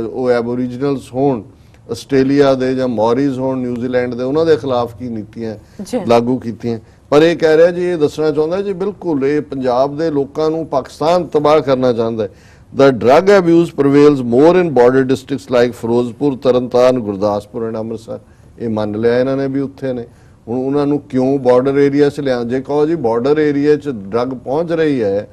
ਉਹ ਐਬੋਰੀਜਨਲਸ ਹੋਣ ਆਸਟ੍ਰੇਲੀਆ ਦੇ ਜਾਂ ਮੌਰੀਜ਼ ਹੋਣ ਨਿਊਜ਼ੀਲੈਂਡ ਦੇ ਉਹਨਾਂ ਦੇ ਖਿਲਾਫ ਕੀ ਨੀਤੀਆਂ ਲਾਗੂ ਕੀਤੀਆਂ ਪਰ ਇਹ ਕਹਿ ਰਿਹਾ ਜੀ ਇਹ ਦੱਸਣਾ ਚਾਹੁੰਦਾ ਜੀ ਬਿਲਕੁਲ ਇਹ ਪੰਜਾਬ ਦੇ ਲੋਕਾਂ ਨੂੰ ਪਾਕਿਸਤਾਨ ਤਬਾਹ ਕਰਨਾ ਚਾਹੁੰਦਾ ਹੈ The drug abuse prevails more in border districts like Ferozepur Tarn Taran Gurdaspur and Amritsar ਇਹ ਮੰਨ ਲਿਆ ਇਹਨਾਂ ਨੇ ਵੀ ਉੱਥੇ ਨੇ ਹੁਣ ਉਹਨਾਂ ਨੂੰ ਕਿਉਂ ਬਾਰਡਰ ਏਰੀਆ 'ਚ ਲਿਆ ਜੇ ਕਹੋ ਜੀ ਬਾਰਡਰ ਏਰੀਆ 'ਚ ਡਰੱਗ ਪਹੁੰਚ ਰਹੀ ਹੈ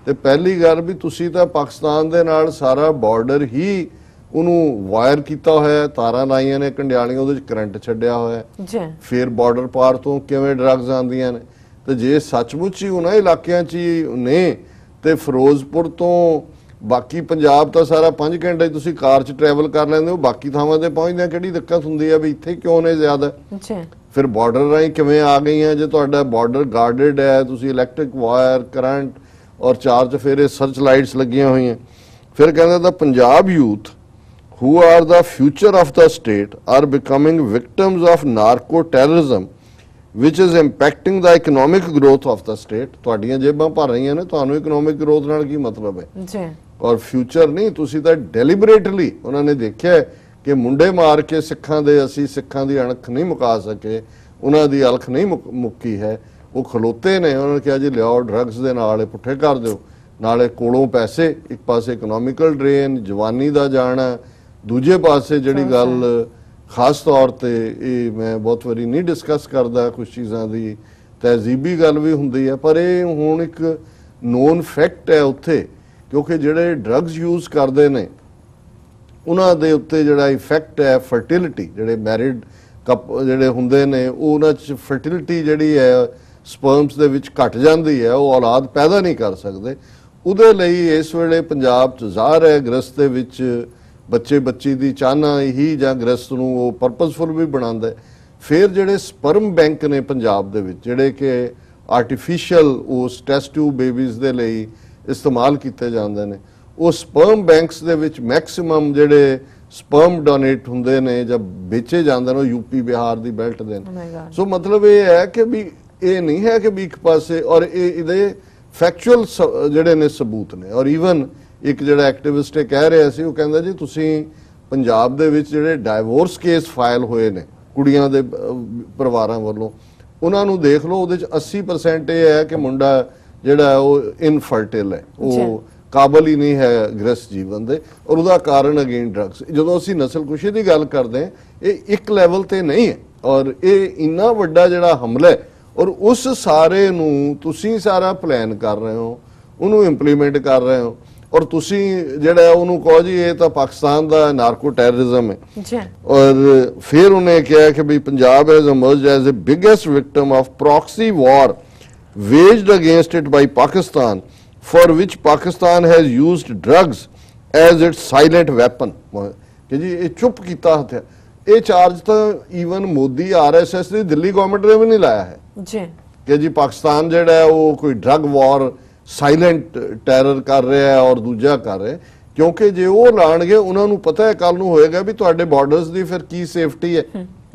ਤੇ ਪਹਿਲੀ ਗੱਲ ਵੀ ਤੁਸੀਂ ਤਾਂ ਪਾਕਿਸਤਾਨ ਦੇ ਨਾਲ ਸਾਰਾ ਬਾਰਡਰ ਹੀ ਉਹਨੂੰ ਵਾਇਰ ਕੀਤਾ ਹੋਇਆ ਤਾਰਾਂ ਲਾਈਆਂ ਨੇ ਕੰਡਿਆਲੀਆਂ ਉਹਦੇ 'ਚ ਕਰੰਟ ਛੱਡਿਆ ਹੋਇਆ ਫਿਰ ਬਾਰਡਰ ਪਾਰ ਤੋਂ ਕਿਵੇਂ ਡਰੱਗਸ ਆਉਂਦੀਆਂ ਨੇ ਤੇ ਜੇ ਸੱਚਮੁੱਚ ਹੀ ਉਹਨਾਂ ਇਲਾਕਿਆਂ 'ਚ ਹੀ ਨੇ ਤੇ ਫਿਰੋਜ਼ਪੁਰ ਤੋਂ ਬਾਕੀ ਪੰਜਾਬ ਤਾਂ ਸਾਰਾ 5 ਘੰਟੇ ਤੁਸੀਂ ਕਾਰ 'ਚ ਟਰੈਵਲ ਕਰ ਲੈਂਦੇ ਹੋ ਬਾਕੀ ਥਾਵਾਂ ਤੇ ਪਹੁੰਚਦਿਆਂ ਕਿਹੜੀ ਦਿੱਕਤ ਹੁੰਦੀ ਆ ਵੀ ਇੱਥੇ ਕਿਉਂ ਨੇ ਜ਼ਿਆਦਾ ਫਿਰ ਬਾਰਡਰ ਰਾਹੀਂ ਕਿਵੇਂ ਆ ਗਈਆਂ ਜੇ ਤੁਹਾਡਾ ਬਾਰਡਰ ਗਾਰਡਡ ਹੈ ਤੁਸੀਂ ਇਲੈਕਟ੍ਰਿਕ ਵਾਇਰ ਕਰੰਟ ਔਰ ਚਾਰਜ ਫਿਰ ਇਹ ਸਰਚ ਲਾਈਟਸ ਲੱਗੀਆਂ ਹੋਈਆਂ ਫਿਰ ਕਹਿੰਦਾ ਤਾਂ Punjab youth who are the future of the state are becoming victims of narco terrorism which is impacting the economic growth of the state ਤੁਹਾਡੀਆਂ ਜੇਬਾਂ ਭਰ ਰਹੀਆਂ ਨੇ ਤੁਹਾਨੂੰ ਇਕਨੋਮਿਕ ਗਰੋਥ ਨਾਲ ਕੀ ਮਤਲਬ ਹੈ ਜੀ ਔਰ ਫਿਊਚਰ ਨਹੀਂ ਤੁਸੀਂ ਤਾਂ ਡੈਲੀਬਰੇਟਲੀ ਉਹਨਾਂ ਨੇ ਦੇਖਿਆ ਕਿ ਮੁੰਡੇ ਮਾਰ ਕੇ ਸਿੱਖਾਂ ਦੇ ਅਸੀਂ ਸਿੱਖਾਂ ਦੀ ਅਣਖ ਨਹੀਂ ਮੁਕਾ ਸਕੇ ਉਹਨਾਂ ਦੀ ਅਲਖ ਨਹੀਂ ਮੁੱਕੀ ਹੈ ਉਹ ਖਲੋਤੇ ਨੇ ਉਹਨਾਂ ਨੇ ਕਿਹਾ ਜੀ ਲਿਆਓ ਡਰੱਗਸ ਦੇ ਨਾਲ ਪੁੱਠੇ ਕਰ ਦਿਓ ਨਾਲੇ ਕੋਲੋਂ ਪੈਸੇ ਇੱਕ ਪਾਸੇ ਇਕਨੋਮਿਕਲ ਡਰੇਨ ਜਵਾਨੀ ਦਾ ਜਾਣਾ ਦੂਜੇ ਪਾਸੇ ਜਿਹੜੀ ਗੱਲ ਖਾਸ ਤੌਰ ਤੇ ਇਹ ਮੈਂ ਬਹੁਤ ਵਾਰੀ ਨਹੀਂ ਡਿਸਕਸ ਕਰਦਾ ਕੁਝ ਚੀਜ਼ਾਂ ਦੀ ਤਹਿਜ਼ੀਬੀ ਗੱਲ ਵੀ ਹੁੰਦੀ ਹੈ ਪਰ ਇਹ ਹੁਣ ਇੱਕ ਨੋਨ ਫੈਕਟ ਹੈ ਉੱਥੇ ਕਿਉਂਕਿ ਜਿਹੜੇ ਡਰੱਗਸ ਯੂਜ਼ ਕਰਦੇ ਨੇ ਉਹਨਾਂ ਦੇ ਉੱਤੇ ਜਿਹੜਾ ਇਫੈਕਟ ਹੈ ਫਰਟੀਲਿਟੀ, ਜਿਹੜੇ ਮੈਰਿਡ ਜਿਹੜੇ ਹੁੰਦੇ ਨੇ ਉਹਨਾਂ 'ਚ ਫਰਟੀਲਿਟੀ ਜਿਹੜੀ ਹੈ ਸਪਰਮਸ ਦੇ ਵਿੱਚ ਘਟ ਜਾਂਦੀ ਹੈ, ਉਹ ਔਲਾਦ ਪੈਦਾ ਨਹੀਂ ਕਰ ਸਕਦੇ। ਉਹਦੇ ਲਈ ਇਸ ਵੇਲੇ ਪੰਜਾਬ 'ਚ ਜ਼ਾਹਰ ਹੈ ਗ੍ਰਸਤ ਦੇ ਵਿੱਚ ਬੱਚੀ ਦੀ ਚਾਹਨਾ ਹੀ ਜਾਂ ਗ੍ਰਸਤ ਨੂੰ ਉਹ ਪਰਪਸਫੁਲ ਵੀ ਬਣਾਉਂਦਾ। ਫਿਰ ਜਿਹੜੇ ਸਪਰਮ ਬੈਂਕ ਨੇ ਪੰਜਾਬ ਦੇ ਵਿੱਚ, ਜਿਹੜੇ ਕਿ ਆਰਟੀਫੀਸ਼ੀਅਲ ਉਸ ਟੈਸਟ ਟਿਊਬ ਬੇਬੀਜ਼ ਦੇ ਲਈ ਇਸਤੇਮਾਲ ਕੀਤੇ ਜਾਂਦੇ ਨੇ, ਉਹ ਸਪਰਮ ਬੈਂਕਸ ਦੇ ਵਿੱਚ ਮੈਕਸਿਮਮ ਜਿਹੜੇ ਸਪਰਮ ਡੋਨੇਟ ਹੁੰਦੇ ਨੇ ਜਾਂ ਵੇਚੇ ਜਾਂਦੇ ਨੇ ਉਹ ਯੂਪੀ ਬਿਹਾਰ ਦੀ ਬੈਲਟ ਦੇ ਨੇ। ਸੋ ਮਤਲਬ ਇਹ ਹੈ ਕਿ ਵੀ ਇਹ ਨਹੀਂ ਹੈ ਕਿ ਵੀ ਇੱਕ ਪਾਸੇ, ਔਰ ਇਹਦੇ ਫੈਕਚੁਅਲ ਜਿਹੜੇ ਨੇ ਸਬੂਤ ਨੇ। ਔਰ ਈਵਨ ਇੱਕ ਜਿਹੜਾ ਐਕਟਿਵਿਸਟ ਇਹ ਕਹਿ ਰਿਹਾ ਸੀ, ਉਹ ਕਹਿੰਦਾ ਜੀ ਤੁਸੀਂ ਪੰਜਾਬ ਦੇ ਵਿੱਚ ਜਿਹੜੇ ਡਾਈਵੋਰਸ ਕੇਸ ਫਾਈਲ ਹੋਏ ਨੇ ਕੁੜੀਆਂ ਦੇ ਪਰਿਵਾਰਾਂ ਵੱਲੋਂ, ਉਹਨਾਂ ਨੂੰ ਦੇਖ ਲਓ, ਉਹਦੇ ਚ 80% ਇਹ ਹੈ ਕਿ ਮੁੰਡਾ ਜਿਹੜਾ ਉਹ ਇਨਫਰਟਿਲ ਹੈ, ਉਹ ਕਾਬਲ ਹੀ ਨਹੀਂ ਹੈ ਗ੍ਰਸਤ ਜੀਵਨ ਦੇ, ਔਰ ਉਹਦਾ ਕਾਰਨ ਅਗੇਨ ਡਰੱਗਸ। ਜਦੋਂ ਅਸੀਂ ਨਸਲਕੁਸ਼ੀ ਦੀ ਗੱਲ ਕਰਦੇ ਹਾਂ, ਇਹ ਇੱਕ ਲੈਵਲ ਤੇ ਨਹੀਂ ਹੈ, ਔਰ ਇਹ ਇੰਨਾ ਵੱਡਾ ਜਿਹੜਾ ਹਮਲਾ ਹੈ, ਔਰ ਉਸ ਸਾਰੇ ਨੂੰ ਤੁਸੀਂ ਸਾਰਾ ਪਲਾਨ ਕਰ ਰਹੇ ਹੋ, ਉਹਨੂੰ ਇੰਪਲੀਮੈਂਟ ਕਰ ਰਹੇ ਹੋ, ਔਰ ਤੁਸੀਂ ਜਿਹੜਾ ਉਹਨੂੰ ਕਹੋ ਜੀ ਇਹ ਤਾਂ ਪਾਕਿਸਤਾਨ ਦਾ ਨਾਰਕੋ ਟੈਰਰਿਜ਼ਮ ਹੈ। ਔਰ ਫਿਰ ਉਹਨੇ ਕਿਹਾ ਕਿ ਵੀ Punjab has emerged as the biggest victim of proxy war waged against it by Pakistan, for which Pakistan has used drugs as its silent weapon। ਕਿ ਜੀ ਇਹ ਚੁੱਪ ਕੀਤਾ ਹਥਿਆਰ, ਇਹ ਚਾਰਜ ਤਾਂ ਈਵਨ ਮੋਦੀ RSS ਦੀ ਦਿੱਲੀ ਗਵਰਨਮੈਂਟ ਨੇ ਵੀ ਨਹੀਂ ਲਾਇਆ ਹੈ ਜੀ ਕਿ ਜੀ ਪਾਕਿਸਤਾਨ ਜਿਹੜਾ ਹੈ ਉਹ ਕੋਈ ਡਰੱਗ ਵਾਰ ਸਾਇਲੈਂਟ ਟੈਰਰ ਕਰ ਰਿਹਾ ਹੈ ਔਰ ਦੂਜਾ ਕਰ ਰਿਹਾ, ਕਿਉਂਕਿ ਜੇ ਉਹ ਲਾਣਗੇ ਉਹਨਾਂ ਨੂੰ ਪਤਾ ਹੈ ਕੱਲ ਨੂੰ ਹੋਏਗਾ ਵੀ ਤੁਹਾਡੇ ਬਾਰਡਰਸ ਦੀ ਫਿਰ ਕੀ ਸੇਫਟੀ ਹੈ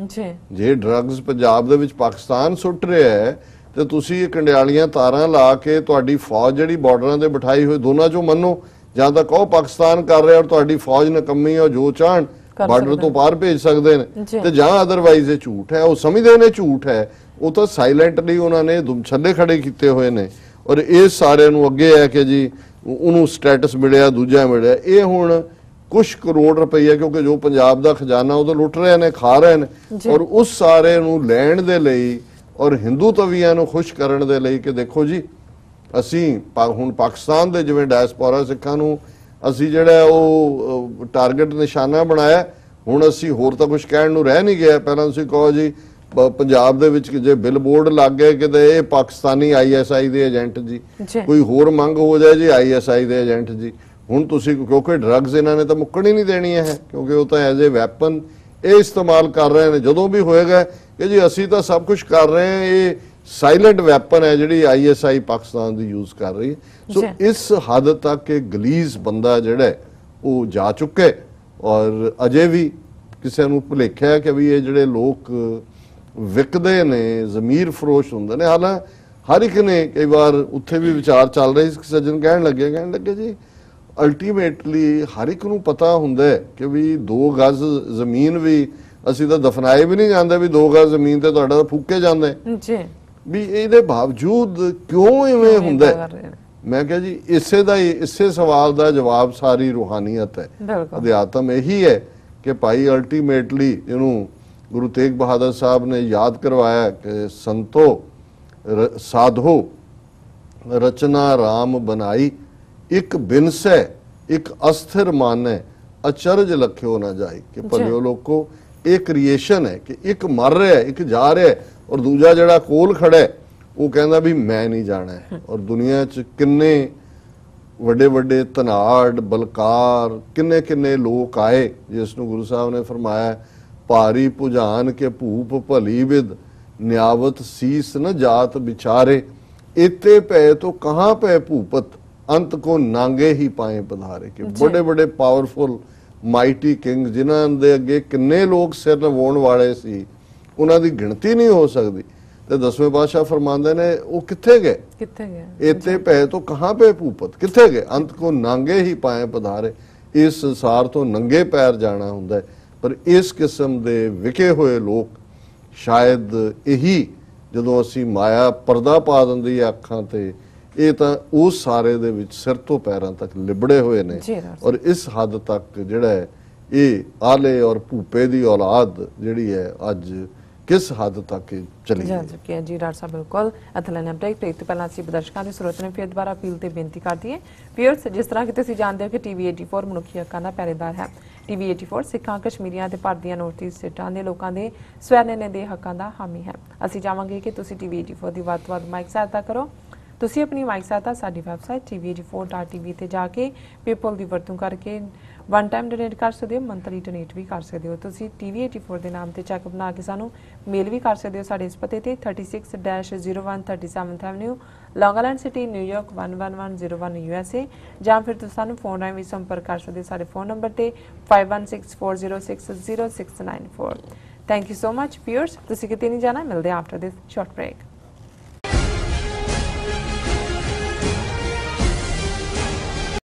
ਜੀ। ਜੇ ਡਰੱਗਸ ਪੰਜਾਬ ਦੇ ਵਿੱਚ ਪਾਕਿਸਤਾਨ ਸੁੱਟ ਰਿਹਾ ਹੈ ਤੇ ਤੁਸੀਂ ਕੰਡਿਆਲੀਆਂ ਤਾਰਾਂ ਲਾ ਕੇ ਤੁਹਾਡੀ ਫੌਜ ਜਿਹੜੀ ਬਾਰਡਰਾਂ ਦੇ ਬਿਠਾਈ ਹੋਈ, ਦੋਨਾਂ ਚੋਂ ਮੰਨੋ, ਜਾਂ ਤਾਂ ਕਹੋ ਪਾਕਿਸਤਾਨ ਕਰ ਰਿਹਾ ਔਰ ਤੁਹਾਡੀ ਫੌਜ ਨਕੰਮੀ ਹੈ, ਜੋ ਚਾਹਣ ਬਾਰਡਰ ਤੋਂ ਪਾਰ ਭੇਜ ਸਕਦੇ ਨੇ, ਤੇ ਜਾਂ ਅਦਰਵਾਈਜ਼ ਇਹ ਝੂਠ ਹੈ, ਉਹ ਸਮਝਦੇ ਨੇ ਝੂਠ ਹੈ, ਉਹ ਤਾਂ ਸਾਇਲੈਂਟਲੀ ਉਹਨਾਂ ਨੇ ਛੱਲੇ ਖੜੇ ਕੀਤੇ ਹੋਏ ਨੇ। ਔਰ ਇਹ ਸਾਰੇ ਨੂੰ ਅੱਗੇ ਹੈ ਕਿ ਜੀ ਉਹਨੂੰ ਸਟੇਟਸ ਮਿਲਿਆ, ਦੂਜਾ ਮਿਲਿਆ। ਇਹ ਹੁਣ ਕੁਝ ਕਰੋੜ ਰੁਪਈਆ, ਕਿਉਂਕਿ ਜੋ ਪੰਜਾਬ ਦਾ ਖਜ਼ਾਨਾ ਉਹ ਤਾਂ ਲੁੱਟ ਰਹੇ ਨੇ, ਖਾ ਰਹੇ ਨੇ, ਔਰ ਉਸ ਸਾਰੇ ਨੂੰ ਲੈਣ ਦੇ ਲਈ ਔਰ ਹਿੰਦੂ ਤਵੀਆਂ ਨੂੰ ਖੁਸ਼ ਕਰਨ ਦੇ ਲਈ ਕਿ ਦੇਖੋ ਜੀ ਅਸੀਂ ਹੁਣ ਪਾਕਿਸਤਾਨ ਦੇ ਜਿਵੇਂ ਡਾਇਸਪੋਰਾ ਸਿੱਖਾਂ ਨੂੰ ਅਸੀਂ ਜਿਹੜਾ ਉਹ ਟਾਰਗੇਟ ਨਿਸ਼ਾਨਾ ਬਣਾਇਆ, ਹੁਣ ਅਸੀਂ ਹੋਰ ਤਾਂ ਕੁਝ ਕਹਿਣ ਨੂੰ ਰਹਿ ਨਹੀਂ ਗਿਆ। ਪਹਿਲਾਂ ਤੁਸੀਂ ਕਹੋ ਜੀ ਪੰਜਾਬ ਦੇ ਵਿੱਚ ਜੇ ਬਿਲਬੋਰਡ ਲੱਗ ਗਏ ਕਿਤੇ ਇਹ ਪਾਕਿਸਤਾਨੀ ISI ਦੇ ਏਜੰਟ ਜੀ, ਕੋਈ ਹੋਰ ਮੰਗ ਹੋ ਜਾਏ ਜੀ ISI ਦੇ ਏਜੰਟ ਜੀ, ਹੁਣ ਤੁਸੀਂ ਕਿਉਂਕਿ ਡਰੱਗਸ ਇਹਨਾਂ ਨੇ ਤਾਂ ਮੁੱਕਣ ਹੀ ਨਹੀਂ ਦੇਣੀ ਹੈ, ਕਿਉਂਕਿ ਉਹ ਤਾਂ ਐਜ਼ ਏ ਵੈਪਨ ਇਹ ਇਸਤੇਮਾਲ ਕਰ ਰਹੇ ਨੇ। ਜਦੋਂ ਵੀ ਹੋਏਗਾ ਕਿ ਜੀ ਅਸੀਂ ਤਾਂ ਸਭ ਕੁਝ ਕਰ ਰਹੇ ਹਾਂ, ਇਹ ਸਾਇਲੈਂਟ ਵੈਪਨ ਹੈ ਜਿਹੜੀ ISI ਪਾਕਿਸਤਾਨ ਦੀ ਯੂਜ਼ ਕਰ ਰਹੀ ਹੈ। ਸੋ ਇਸ ਹੱਦ ਤੱਕ ਇਹ ਗਲੀਜ਼ ਬੰਦਾ ਜਿਹੜਾ ਉਹ ਜਾ ਚੁੱਕੇ, ਔਰ ਅਜੇ ਵੀ ਕਿਸੇ ਨੂੰ ਭੁਲੇਖਿਆ ਹੈ ਕਿ ਵੀ ਇਹ ਜਿਹੜੇ ਲੋਕ ਵਿਕਦੇ ਨੇ, ਜ਼ਮੀਰ ਫਰੋਸ਼ ਹੁੰਦੇ ਨੇ। ਹਾਲਾਂਕਿ ਹਰ ਇੱਕ ਨੇ ਕਈ ਵਾਰ ਉੱਥੇ ਵੀ ਵਿਚਾਰ ਚੱਲ ਰਹੇ ਸੀ, ਸੱਜਣ ਕਹਿਣ ਲੱਗੇ ਜੀ ਅਲਟੀਮੇਟਲੀ ਹਰ ਇੱਕ ਨੂੰ ਪਤਾ ਹੁੰਦਾ ਹੈ ਕਿ ਵੀ 2 ਗਜ਼ ਜ਼ਮੀਨ ਵੀ ਅਸੀਂ ਤਾਂ ਦਫਨਾਏ ਵੀ ਨਹੀਂ ਜਾਂਦੇ, ਵੀ 2 ਗਜ਼ ਜ਼ਮੀਨ ਤੇ ਤੁਹਾਡਾ ਤਾਂ ਫੂਕੇ ਜਾਂਦੇ ਜੀ, ਵੀ ਇਹਦੇ ਬਾਵਜੂਦ ਕਿਉਂ ਇਵੇਂ ਹੁੰਦਾ? ਮੈਂ ਕਿਹਾ ਜੀ ਇਸੇ ਸਵਾਲ ਦਾ ਜਵਾਬ ਸਾਰੀ ਰੂਹਾਨੀਅਤ ਹੈ, ਅਧਿਆਤਮ ਇਹੀ ਹੈ ਕਿ ਭਾਈ ਅਲਟੀਮੇਟਲੀ ਇਹਨੂੰ ਗੁਰੂ ਤੇਗ ਬਹਾਦਰ ਸਾਹਿਬ ਨੇ ਯਾਦ ਕਰਵਾਇਆ ਕਿ ਸੰਤੋ ਸਾਧੋ ਰਚਨਾ ਰਾਮ ਬਣਾਈ, ਇੱਕ ਬਿਨਸੈ ਇੱਕ ਅਸਥਿਰ ਮਾਨੈ ਅਚਰਜ ਲਖਿਓ ਨਾ ਜਾਈ। ਕਿ ਭਲਿਓ ਲੋਕੋ ਇਹ ਕ੍ਰੀਏਸ਼ਨ ਹੈ ਕਿ ਇੱਕ ਮਰ ਰਿਹਾ, ਇੱਕ ਜਾ ਰਿਹਾ, ਔਰ ਦੂਜਾ ਜਿਹੜਾ ਕੋਲ ਖੜਾ ਹੈ ਉਹ ਕਹਿੰਦਾ ਵੀ ਮੈਂ ਨਹੀਂ ਜਾਣਾ ਹੈ। ਔਰ ਦੁਨੀਆ 'ਚ ਕਿੰਨੇ ਵੱਡੇ ਵੱਡੇ ਧਨਾੜ ਬਲਕਾਰ ਕਿੰਨੇ ਲੋਕ ਆਏ, ਜਿਸ ਨੂੰ ਗੁਰੂ ਸਾਹਿਬ ਨੇ ਫਰਮਾਇਆ ਭਾਰੀ ਭੁਜਾਨ ਕੇ ਭੂਪ ਭਲੀ ਵਿਦ ਨਿਆਵਤ ਸੀਸ ਨ ਜਾਤ ਵਿਚਾਰੇ, ਇਤੇ ਪੈ ਤੋ ਕਹਾਂ ਪੈ ਭੂਪਤ ਅੰਤ ਕੋ ਨਾਂਗੇ ਹੀ ਪਾਏ ਪਧਾਰੇ। ਕਿ ਬੜੇ ਬੜੇ ਪਾਵਰਫੁਲ ਮਾਈਟੀ ਕਿੰਗ ਜਿਨ੍ਹਾਂ ਦੇ ਅੱਗੇ ਕਿੰਨੇ ਲੋਕ ਸਿਰ ਨਵਾਉਣ ਵਾਲੇ ਸੀ, ਉਹਨਾਂ ਦੀ ਗਿਣਤੀ ਨਹੀਂ ਹੋ ਸਕਦੀ। ਤੇ 10ਵੇਂ ਪਾਤਸ਼ਾਹ ਫਰਮਾਉਂਦੇ ਨੇ ਉਹ ਕਿੱਥੇ ਗਏ, ਇਤੇ ਪੈ ਤੋ ਕਹਾਂ ਪੈ ਭੂਪਤ, ਕਿੱਥੇ ਗਏ? ਅੰਤ ਕੋ ਨਾਂਗੇ ਹੀ ਪਾਏ ਪਧਾਰੇ। ਇਸ ਸੰਸਾਰ ਤੋਂ ਨੰਗੇ ਪੈਰ ਜਾਣਾ ਹੁੰਦਾ ਹੈ। ਪਰ ਇਸ ਕਿਸਮ ਦੇ ਵਿਕੇ ਹੋਏ ਲੋਕ ਸ਼ਾਇਦ ਇਹੀ ਜਦੋਂ ਅਸੀਂ ਮਾਇਆ ਪਰਦਾ ਪਾ ਦਿੰਦੀ ਹੈ ਅੱਖਾਂ ਤੇ, ਇਹ ਤਾਂ ਉਸ ਸਾਰੇ ਦੇ ਵਿੱਚ ਸਿਰ ਤੋਂ ਪੈਰਾਂ ਤੱਕ ਲਿਬੜੇ ਹੋਏ ਨੇ। ਔਰ ਇਸ ਹੱਦ ਤੱਕ ਜਿਹੜਾ ਹੈ ਇਹ ਆਲੇ ਔਰ ਭੂਪੇ ਦੀ ਔਲਾਦ ਜਿਹੜੀ ਹੈ ਅੱਜ ਕਿਸ ਹੱਦ ਤੱਕ ਚਲੀ ਜਾ ਚੁੱਕੀ ਹੈ। ਜੀ ਡਾਕਟਰ ਸਾਹਿਬ ਬਿਲਕੁਲ ਅਥਲਨ ਅਪਡੇਟ ਤੇ ਪਹਿਲਾਂ ਅਸੀਂ ਦਰਸ਼ਕਾਂ ਦੇ ਸਰੋਤ ਨੇ ਫਿਰ ਦੁਬਾਰਾ ਅਪੀਲ ਤੇ ਬੇਨਤੀ ਕਰਦੀ ਹੈ, ਵੀਅਰਸ ਜਿਸ ਤਰ੍ਹਾਂ ਕਿ ਤੁਸੀਂ ਜਾਣਦੇ ਹੋ ਕਿ TV 84 ਮਨੁੱਖੀ ਹੱਕਾਂ ਦਾ ਪਹਿਰੇਦਾਰ ਹੈ। TV 84 ਸਿੱਖਾਂ ਕਸ਼ਮੀਰੀਆਂ ਤੇ ਭਾਰਤੀਆਂ ਨੌਰਥ ਈਸਟ ਸਟੇਟਾਂ ਦੇ ਲੋਕਾਂ ਦੇ ਸਵੈ-ਨਿਰਣੇ ਦੇ ਹੱਕਾਂ ਦਾ ਹਾਮੀ ਹੈ। ਅਸੀਂ ਚਾਹਾਂਗੇ ਕਿ ਤੁਸੀਂ TV 84 ਦੀ ਵੱਧ ਤੋਂ ਵੱਧ ਮਾਈਕ ਸਹਾਇਤਾ ਕਰੋ। ਤੁਸੀਂ ਆਪਣੀ ਮਾਈਕ ਸਹਾਇਤਾ ਸਾਡੀ ਵੈਬਸਾਈਟ tv84.tv ਤੇ ਜਾ ਕੇ ਪੇਪਲ ਦੀ ਵਰਤੋਂ ਕਰਕੇ ਵਨ ਟਾਈਮ ਡੋਨੇਟ ਕਰ ਸਕਦੇ ਹੋ, ਮੰਥਲੀ ਡੋਨੇਟ ਵੀ ਕਰ ਸਕਦੇ ਹੋ। ਤੁਸੀਂ TV 84 ਦੇ ਨਾਮ ਤੇ ਚੈੱਕ ਬਣਾ ਕੇ ਸਾਨੂੰ ਮੇਲ ਵੀ ਕਰ ਸਕਦੇ ਹੋ ਸਾਡੇ ਇਸ ਪਤੇ ਤੇ 36-01 37th ਐਵਨਿਊ ਲੌਂਗ ਆਈਲੈਂਡ ਸਿਟੀ ਨਿਊਯਾਰਕ 11101 USA ਜਾਂ ਫਿਰ ਤੁਸੀਂ ਸਾਨੂੰ ਫੋਨ ਰਾਹੀਂ ਵੀ ਸੰਪਰਕ ਕਰ ਸਕਦੇ ਹੋ ਸਾਡੇ ਫੋਨ ਨੰਬਰ ਤੇ 5164060694। Thank you so much viewers. ਤੁਸੀਂ ਕਿਤੇ ਨਹੀਂ ਜਾਣਾ, ਮਿਲਦੇ ਆਫਟਰ ਦਿਸ ਸ਼ਾਰਟ ਬ੍ਰੇਕ।